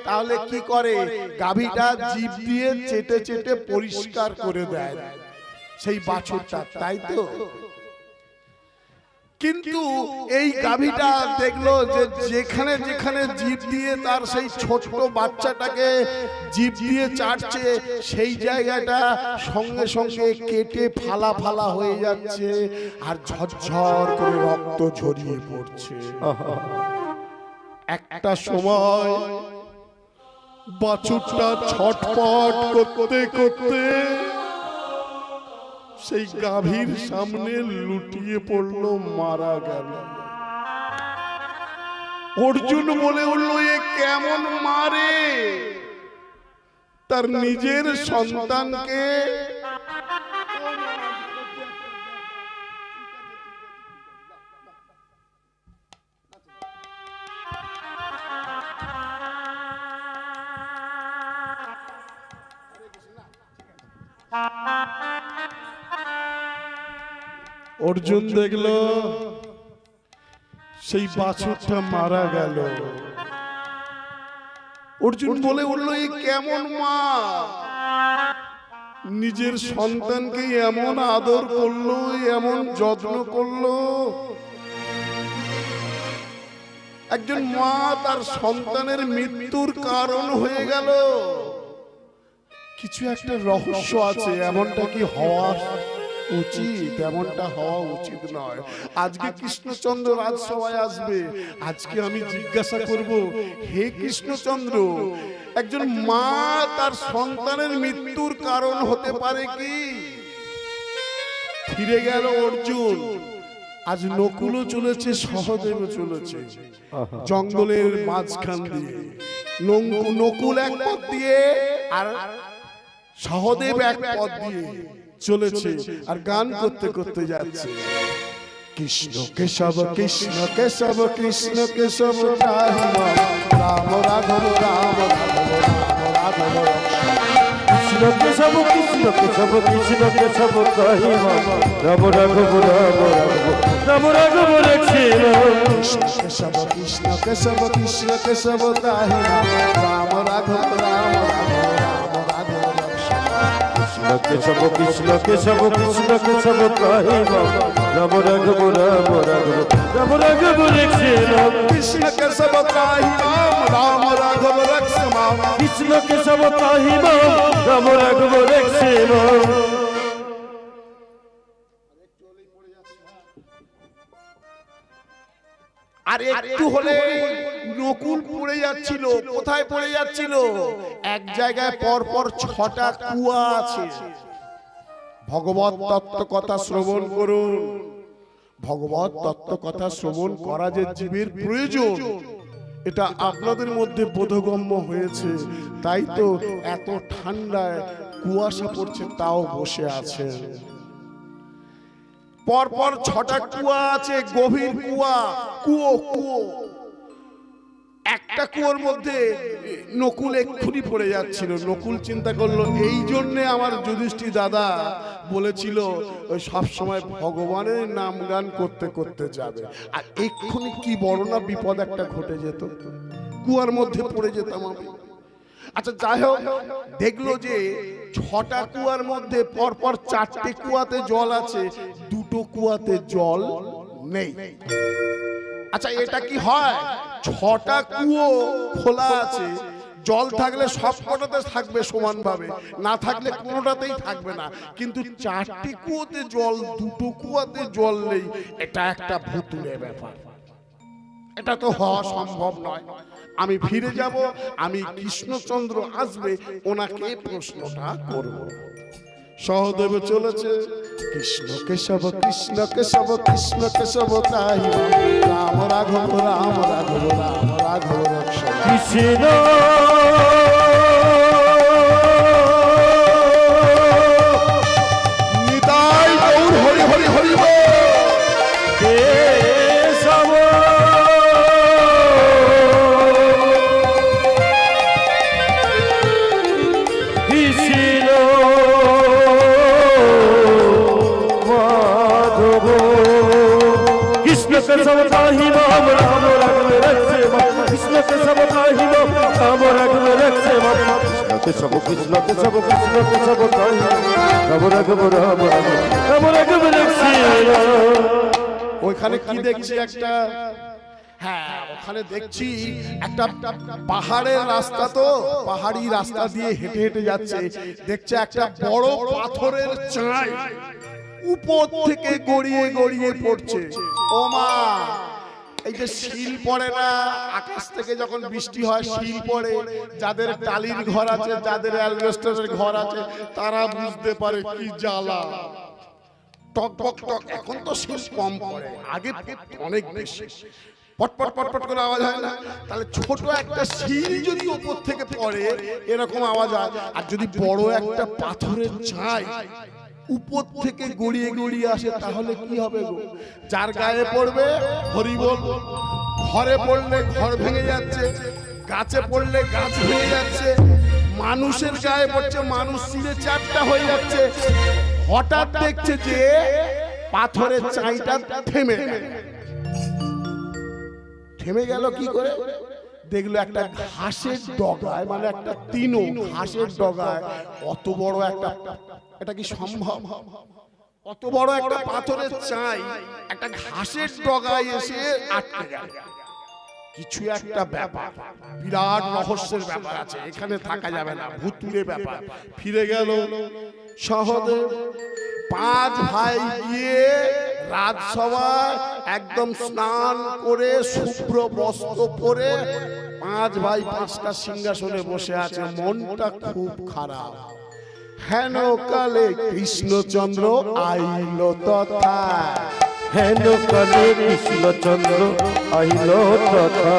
তাহলে কি করে, গাভীটা জিভ দিয়ে চেটে চেটে পরিষ্কার করে দেয় সেই বাছুরটা, তাই তো? কিন্তু এই গাভীটা দেখলো যে যেখানে যেখানে জিভ দিয়ে তার সেই ছোট্ট বাচ্চাটাকে জিভ দিয়ে চাটছে সেই জায়গাটা সঙ্গে সঙ্গে কেটে ফালা ফালা হয়ে যাচ্ছে আর ঝরঝর করে রক্ত ঝরিয়ে পড়ছে। একটা সময় বাছুরটা ছটপট করতে করতে সেই গাভীর সামনে লুটিয়ে পড়লো, মারা গেল। অর্জুন বলে উঠলো, এ কেমন মারে তার নিজের সন্তানকে? অর্জুন দেখলো সেই বাছুরটা মারা গেল। অর্জুন বলে উঠলো, এ কেমন মা নিজের সন্তানকে এমন আদর করলো, এমন যত্ন করলো। একজন মা তার সন্তানের মৃত্যুর কারণ হয়ে গেল, কিছু একটা রহস্য আছে। এমনটা কি হওয়া উচিত? এমনটা হওয়া উচিত নয়। আজকে কৃষ্ণচন্দ্র রাজসভায় আসবে, আজকে আমি জিজ্ঞাসা করব, হে কৃষ্ণচন্দ্র, একজন মা তার সন্তানের মৃত্যুর কারণ হতে পারে কি? ফিরে গেল অর্জুন। আজ নকুলও চলেছে, সহদেবও চলেছে জঙ্গলের মাঝখান দিয়ে। নকুল এক পথ দিয়ে আর সহদেব এক পথ দিয়ে চলেছে আর গান করতে করতে যাচ্ছে। কৃষ্ণ কেশব কৃষ্ণ কেশব কৃষ্ণ কেশব রাম রাম রাঘব রাম রাঘব কৃষ্ণ কেশব কৃষ্ণ কেশব কৃষ্ণ কেশব কহিমা রাম রাঘব রাম রাম রাঘব রাখিম। কৃষ্ণ কেশব কৃষ্ণ কেশব কৃষ্ণ কেশব কহিমা রাম রাঘব রাম কেশব কৃষ্ণ কেশব কৃষ্ণ কেশব কহিমা রাম রাঘব রাম রাম রাঘব রাখিম। কৃষ্ণ কেশব কহিমা রাম রাঘব রাখিম। কৃষ্ণ কেশব কহিমা রাম রাঘব রাখিম। আর একটু হলে নকুল পড়ে যাচ্ছিল। কোথায় পড়ে যাচ্ছিল? এক জায়গায় পরপর 6টা কুয়া আছে। ভগবত তত্ত্ব কথা শ্রবণ করুন। ভগবত তত্ত্ব কথা শ্রবণ করা যে জীবের প্রয়োজন, এটা আপনাদের মধ্যে বোধগম্য হয়েছে। তাই তো এত ঠান্ডায় কুয়াশা পড়ছে, তাও বসে আছেন। পরপর 6টা কুয়া আছে, গভীর কুয়া, কুয়ো। একটা কুয়োর মধ্যে নকুল এক্ষুনি পড়ে যাচ্ছিল। নকুল চিন্তা করলো, এই জন্যে আমার যুধিষ্ঠির দাদা বলেছিল ওই সবসময় ভগবানের নাম গান করতে করতে যাবে, আর এক্ষুনি কি বড় না বিপদ একটা ঘটে যেত, কুয়ার মধ্যে পড়ে যেতাম আমি। আচ্ছা যাই হোক, দেখলো যে 6টা কুয়ার মধ্যে পরপর 4টে কুয়াতে জল আছে, 2টো কুয়াতে জল নেই। আচ্ছা এটা কি হয়? 6টা কুয়ো খোলা আছে, জল থাকলে সব কটাতে থাকবে সমানভাবে, না থাকলে কোনোটাতেই থাকবে না। কিন্তু 4টি কুয়োতে জল, 2টো কুয়াতে জল নেই, এটা একটা ভুতুড়ে ব্যাপার। এটা তো হওয়া সম্ভব নয়। আমি ফিরে যাব, আমি কৃষ্ণচন্দ্র আসবে, ওনাকে প্রশ্নটা করব। সহদেব চলেছে, কৃষ্ণ কেশব কৃষ্ণ কেশব কৃষ্ণ কেশব কহিমা রাম রাঘব রাম রাঘব রাম রাঘব রক্ষণ। কৃষ্ণ নিতাই গৌর হরি হরি হরি বল। কেশব के सब काही नाम राम रग में रखे कृष्ण के सब काही नाम राम रग में रखे कृष्ण के सब काही राम रग में राम रग में रखे ওইখানে কি দেখছি একটা হ্যাঁ ওখানে দেখছি একটা পাহাড়ের রাস্তা তো পাহাড়ি রাস্তা দিয়ে হেঁটে হেঁটে যাচ্ছে দেখছে একটা বড় পাথরের চাই উপর থেকে গড়িয়ে গড়িয়ে পড়ছে ও মা এই যে শিল পড়ে না আকাশ থেকে যখন বৃষ্টি হয় শিল পড়ে যাদের টালির ঘর আছে যাদের অ্যালবেস্টারের ঘর আছে তারা বুঝতে পারে কি জ্বালা টক টক টক এখন তো শিল কম পড়ে আগে অনেক বেশি পটপট পটপট করে আওয়াজ হয় না তাহলে ছোট একটা শিল যদি উপর থেকে পড়ে এরকম আওয়াজ হয় আর যদি বড় একটা পাথরের চাই উপর থেকে গড়িয়ে গড়িয়ে আসে তাহলে কি হবে গো যার গায়ে পড়বে হরি বল ঘরে পড়লে ঘর ভেঙে যাচ্ছে গাছে পড়লে গাছ ভেঙে যাচ্ছে মানুষের গায়ে পড়ছে মানুষ ছিঁড়ে চারটা হয়ে যাচ্ছে হঠাৎ দেখছে যে পাথরের চাইটা থেমে গেল কি করে দেখলো একটা ঘাসের ডগায় মানে একটা তিনো ঘাসের ডগায় অত বড় একটা এটা কি সম্ভব অত বড় একটা পাথরের চাই একটা ঘাসের ডগায় এসে আটকে গেল কিছু একটা ব্যাপার বিরাট রহস্যের ব্যাপার আছে এখানে থাকা যাবে না ভুতুড়ে ব্যাপার ফিরে গেল সহদেব পাঁচ ভাই গিয়ে রাজসভায় একদম স্নান করে শুভ্র বস্ত্র পরে পাঁচ ভাই পাঁচটা সিংহাসনে বসে আছে মনটা খুব খারাপ হেন কালে কৃষ্ণচন্দ্র আইল তথা হেন কালে কৃষ্ণচন্দ্র আইল তথা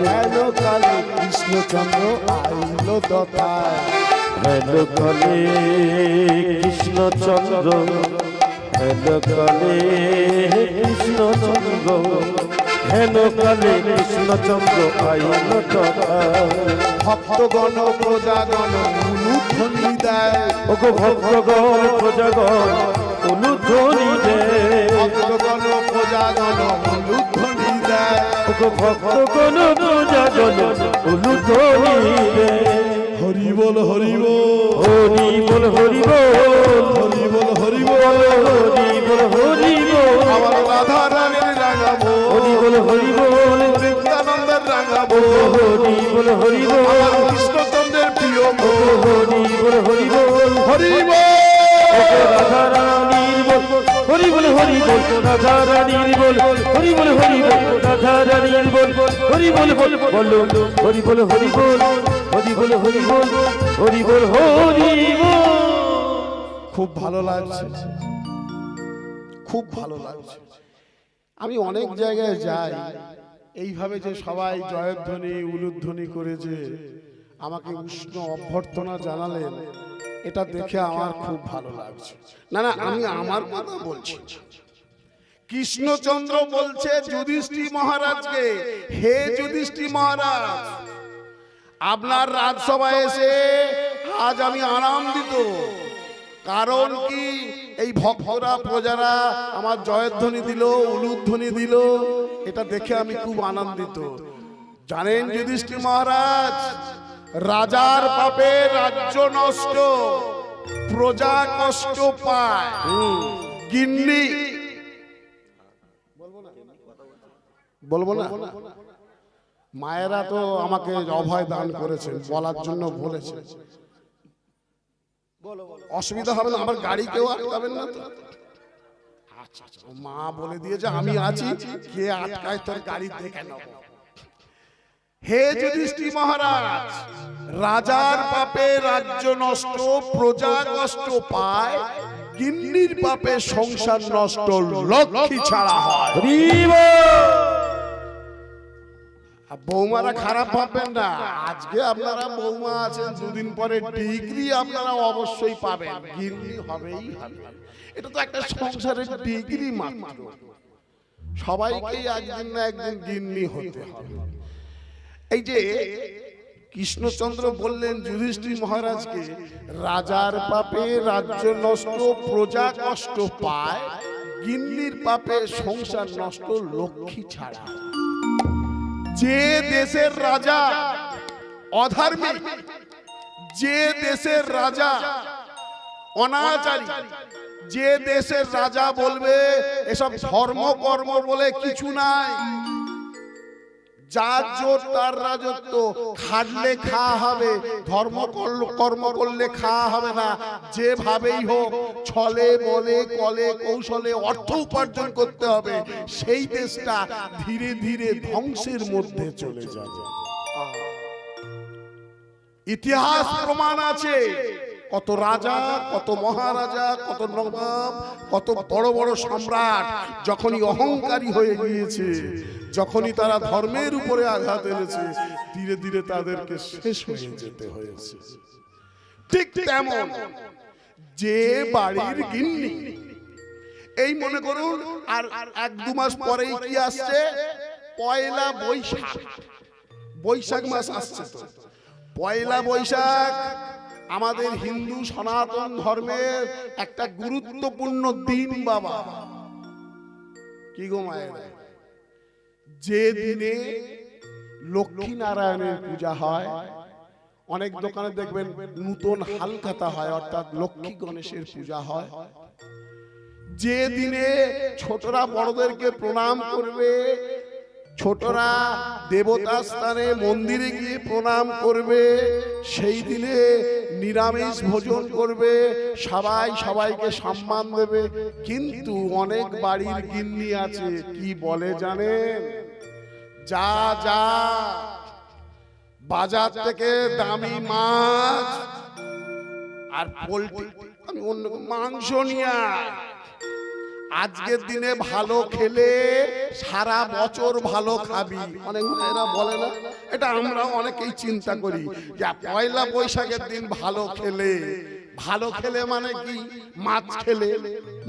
হেন কালে কৃষ্ণচন্দ্র আইল তথা হেন কালে কৃষ্ণচন্দ্র হেন কালে কৃষ্ণচন্দ্র হেন কালে কৃষ্ণচন্দ্র আইল তথা ভক্তগণ প্রজাগণ উলুধ্বনি দেয় ওগো ভক্তগণ প্রজাগণ উলুধ্বনি দেয় ভক্তগণ প্রজাগণ উলুধ্বনি দেয় ওগো ভক্তগণ প্রজাগণ উলুধ্বনি দেয় হরি বল হরি বল হরি বল হরি বল হরি বল হরি বল হরি বল হরি বল আমার রাধা রানীর রাঙাবো হরি বল হরি বল বৃন্দানন্দের রাঙাবো হরি বল হরি বল আমার কৃষ্ণচন্দ্রের প্রিয় হরি বল হরি বল হরি বল রাধা রানীর বল হরি বল হরি বল রাধা রানীর বল হরি বল হরি বল রাধা রানীর বল হরি বল বল বলো হরি বল হরি বল হরি বল হরি বল হরি বল হরি বল খুব ভালো লাগছে খুব ভালো লাগছে আমি অনেক জায়গায় যাই এইভাবে যে সবাই জয়ধ্বনি উলুধ্বনি করেছে আমাকে উষ্ণ অভ্যর্থনা জানালেন এটা দেখে আমার খুব ভালো লাগছে না না আমি আমার কথা বলছি কৃষ্ণচন্দ্র বলছে যুধিষ্ঠির মহারাজকে হে যুধিষ্ঠির মহারাজ আপনার রাজসভায় এসে আজ আমি আনন্দিত কারণ কি এই ভক্তরা প্রজারা আমার জয়ধ্বনি দিল উলুধ্বনি দিল এটা দেখে আমি খুব আনন্দিত জানেন যুধিষ্ঠির মহারাজ রাজার পাপে রাজ্য নষ্ট প্রজা কষ্ট পায় গিন্নি বলবো না মায়েরা তো আমাকে অভয় দান করেছেন বলার জন্য বলেছে অসুবিধা হবে না আমার গাড়ি কেউ আটকাবেন না তো আচ্ছা মা বলে দিয়েছে আমি আছি কে আটকায় তোর গাড়ি দেখে নেব হে যুধিষ্ঠির মহারাজ রাজার পাপে রাজ্য নষ্ট প্রজা কষ্ট পায় গিন্নির পাপে সংসার নষ্ট লক্ষ্মী ছাড়া হয় বৌমারা খারাপ ভাববেন না আজকে আপনারা বৌমা আছেন দুদিন পরে ডিগ্রি আপনারা অবশ্যই পাবেন গিন্নি হবেই হবে এটা তো একটা সংসারের ডিগ্রি মাত্র সবাইকেই একদিন না একদিন গিন্নি হতে হবে এই যে কৃষ্ণচন্দ্র বললেন যুধিষ্ঠির মহারাজকে রাজার পাপে রাজ্য নষ্ট প্রজা কষ্ট পায় গিন্নির পাপে সংসার নষ্ট লক্ষ্মী ছাড়া। যে দেশের রাজা অধার্মিক, যে দেশের রাজা অনাচারী, যে দেশের রাজা বলবে এসব ধর্ম কর্ম বলে কিছু নাই, যার জোর তার রাজত্ব, খাটলে খাওয়া হবে, ধর্ম কর্ম করলে খাওয়া হবে না, যেভাবেই হোক ছলে বলে কলে কৌশলে অর্থ উপার্জন করতে হবে, সেই দেশটা ধীরে ধীরে ধ্বংসের মধ্যে চলে যাবে। ইতিহাস প্রমাণ আছে, কত রাজা, কত মহারাজা, কত নবাব, কত বড় বড় সম্রাট যখনই অহংকারী হয়ে গিয়েছে, যখনই তারা ধর্মের উপরে আঘাত এনেছে, ধীরে ধীরে তাদেরকে শেষ হয়ে যেতে হয়েছে। ঠিক তেমন যে বাড়ির গিন্নি, এই মনে করুন আর 1-2 মাস পরেই কি আসছে, পয়লা বৈশাখ। বৈশাখ মাস আসছে তো, পয়লা বৈশাখ আমাদের হিন্দু সনাতন ধর্মের একটা গুরুত্বপূর্ণ দিন বাবা। কি গো মায়ের, যে দিনে লক্ষ্মী নারায়ণের পূজা হয়, অনেক দোকানে দেখবেন নূতন হালখাতা হয়, অর্থাৎ লক্ষ্মী গণেশের পূজা হয়। যে দিনে ছোটরা বড়দেরকে প্রণাম করবে, ছোটরা দেবতা স্থানে মন্দিরে গিয়ে প্রণাম করবে, সেই দিনে নিরামিষ ভোজন করবে, সবাই সবাইকে সম্মান দেবে। কিন্তু অনেক বাড়ির গিন্নি আছে কি বলে জানেন, যা যা বাজার থেকে দামি মাছ আর পোল্ট্রি, আমি অন্য মাংস নিয়ে আজকের দিনে ভালো খেলে সারা বছর ভালো খাবি। অনেক এরা বলে না, এটা আমরা অনেকেই চিন্তা করি যে পয়লা বৈশাখের দিন ভালো খেলে, ভালো খেলে মানে কি, মাছ খেলে,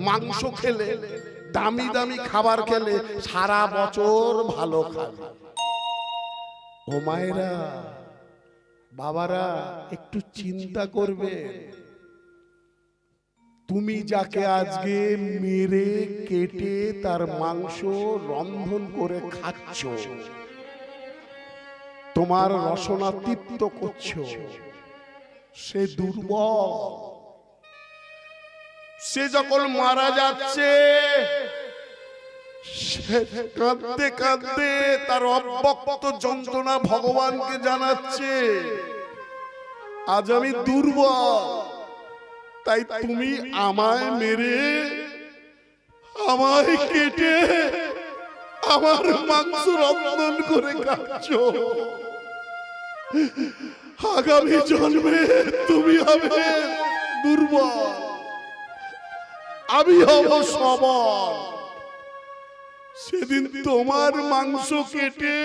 মাংস খেলে, দামি দামি খাবার খেলে সারা বছর ভালো খাবে। ও মায়েরা, বাবারা, একটু চিন্তা করবে, তুমি যাকে আজকে মেরে কেটে তার মাংস রন্ধন করে খাচ্ছ, তোমার রসনা তৃপ্ত করছো, সে দুর্বল। সে যখন মারা যাচ্ছে, সে কাঁদতে কাঁদতে তার অব্যক্ত যন্ত্রণা ভগবানকে জানাচ্ছে, আজ আমি দুর্বল, তাই তুমি আমায় মেরে, আমায় কেটে আমার মাংস রন্ধন করে খাচ্ছ। আগামী জন্মে তুমি হবে দুর্বল, আমি হব সবল। সেদিন তোমার মাংস কেটে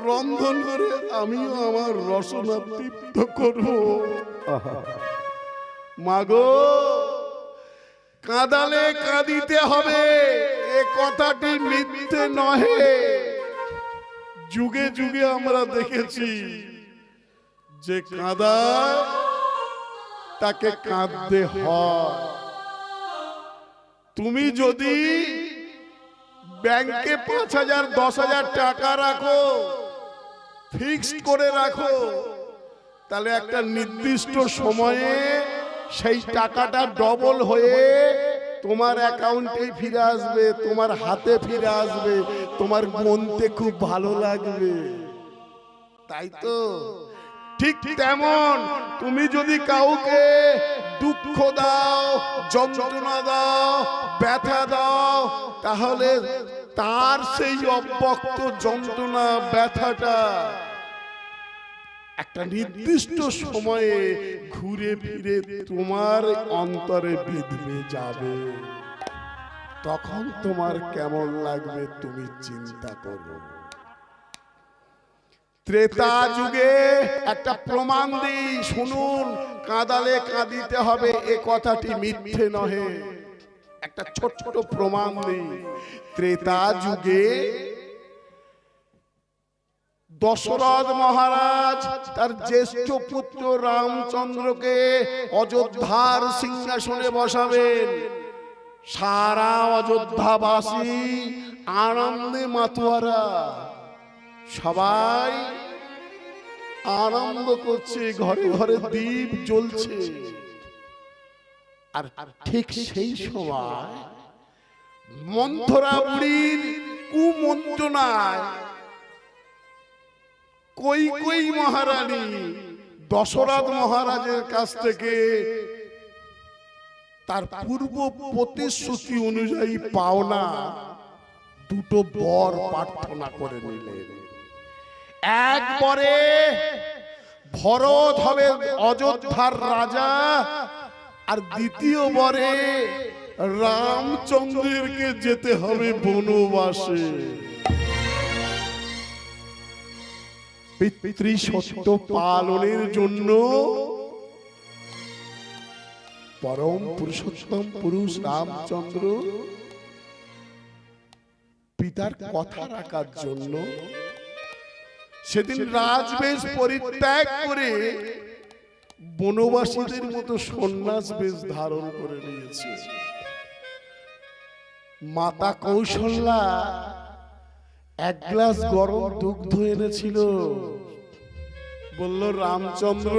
রন্ধন করে আমিও আমার রসনা তৃপ্ত করব। মাগো, কাঁদালে কাঁদিতে হবে, এ কথাটি মিথ্যে নহে। যুগে যুগে আমরা দেখেছি যে কাঁদায় তাকে কাঁদতে হয়। তুমি যদি ব্যাংকে 5,000 10,000 টাকা রাখো, ফিক্সড করে রাখো, তাহলে একটা নির্দিষ্ট সময়ে সেই টাকাটা ডবল হয়ে তোমার অ্যাকাউন্টে ফিরে আসবে, তোমার হাতে ফিরে আসবে, তোমার গুনতে খুব ভালো লাগবে, তাই তো? ঠিক তেমন তুমি যদি কাউকে দুঃখ দাও, যন্ত্রণা দাও, ব্যথা দাও, তাহলে তার সেই অব্যক্ত যন্ত্রণা ব্যথাটা একটা নির্দিষ্ট সময়ে ঘুরে ফিরে তোমার অন্তরে বিঁধবে যাবে। তখন তোমার কেমন লাগবে তুমি চিন্তা করো। ত্রেতা যুগে একটা প্রমাণ দিই, শুনুন, কাঁদালে কাঁদিতে হবে এ কথাটি মিথ্যে নহে। একটা ছোট ছোট প্রমাণ দিই। ত্রেতা যুগে দশরথ মহারাজ তার জ্যেষ্ঠ পুত্র রামচন্দ্রকে অযোধ্যার সিংহাসনে বসাবেন। সারা অযোধ্যাবাসী আনন্দে মাতোয়ারা, সবাই আনন্দ করছে, ঘরে ঘরে দীপ জ্বলছে। আর ঠিক সেই সময় মন্থরা বুড়ির কুমন্ত্রণায় কই মহারানী দশরথ মহারাজের কাছ থেকে তার পূর্ব প্রতিশ্রুতি অনুযায়ী পাওনা দুটো বর প্রার্থনা করে নিলেন। একবারে ভরত হবে অযোধ্যার রাজা, আর দ্বিতীয় বরে রামচন্দ্রকে যেতে হবে বনবাসে। পিতৃসত্য পালনের জন্য পরম পুরুষোত্তম পুরুষ রামচন্দ্র পিতার কথা রাখার জন্য সেদিন রাজবেশ পরিত্যাগ করে বনবাসীদের মতো সন্ন্যাস বেশ ধারণ করে নিয়েছে। মাতা কৌশল্যা এক গ্লাস গরম দুগ্ধ এনেছিল, বলল রামচন্দ্র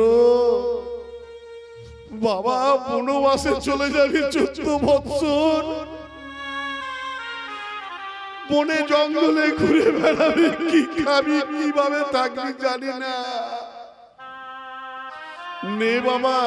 বাবা বনবাসে চলে যাবি 14 বৎসর, বনে জঙ্গলে ঘুরে বেড়াবি, কি খাবি কিভাবে থাকবি জানি না, নে বাবা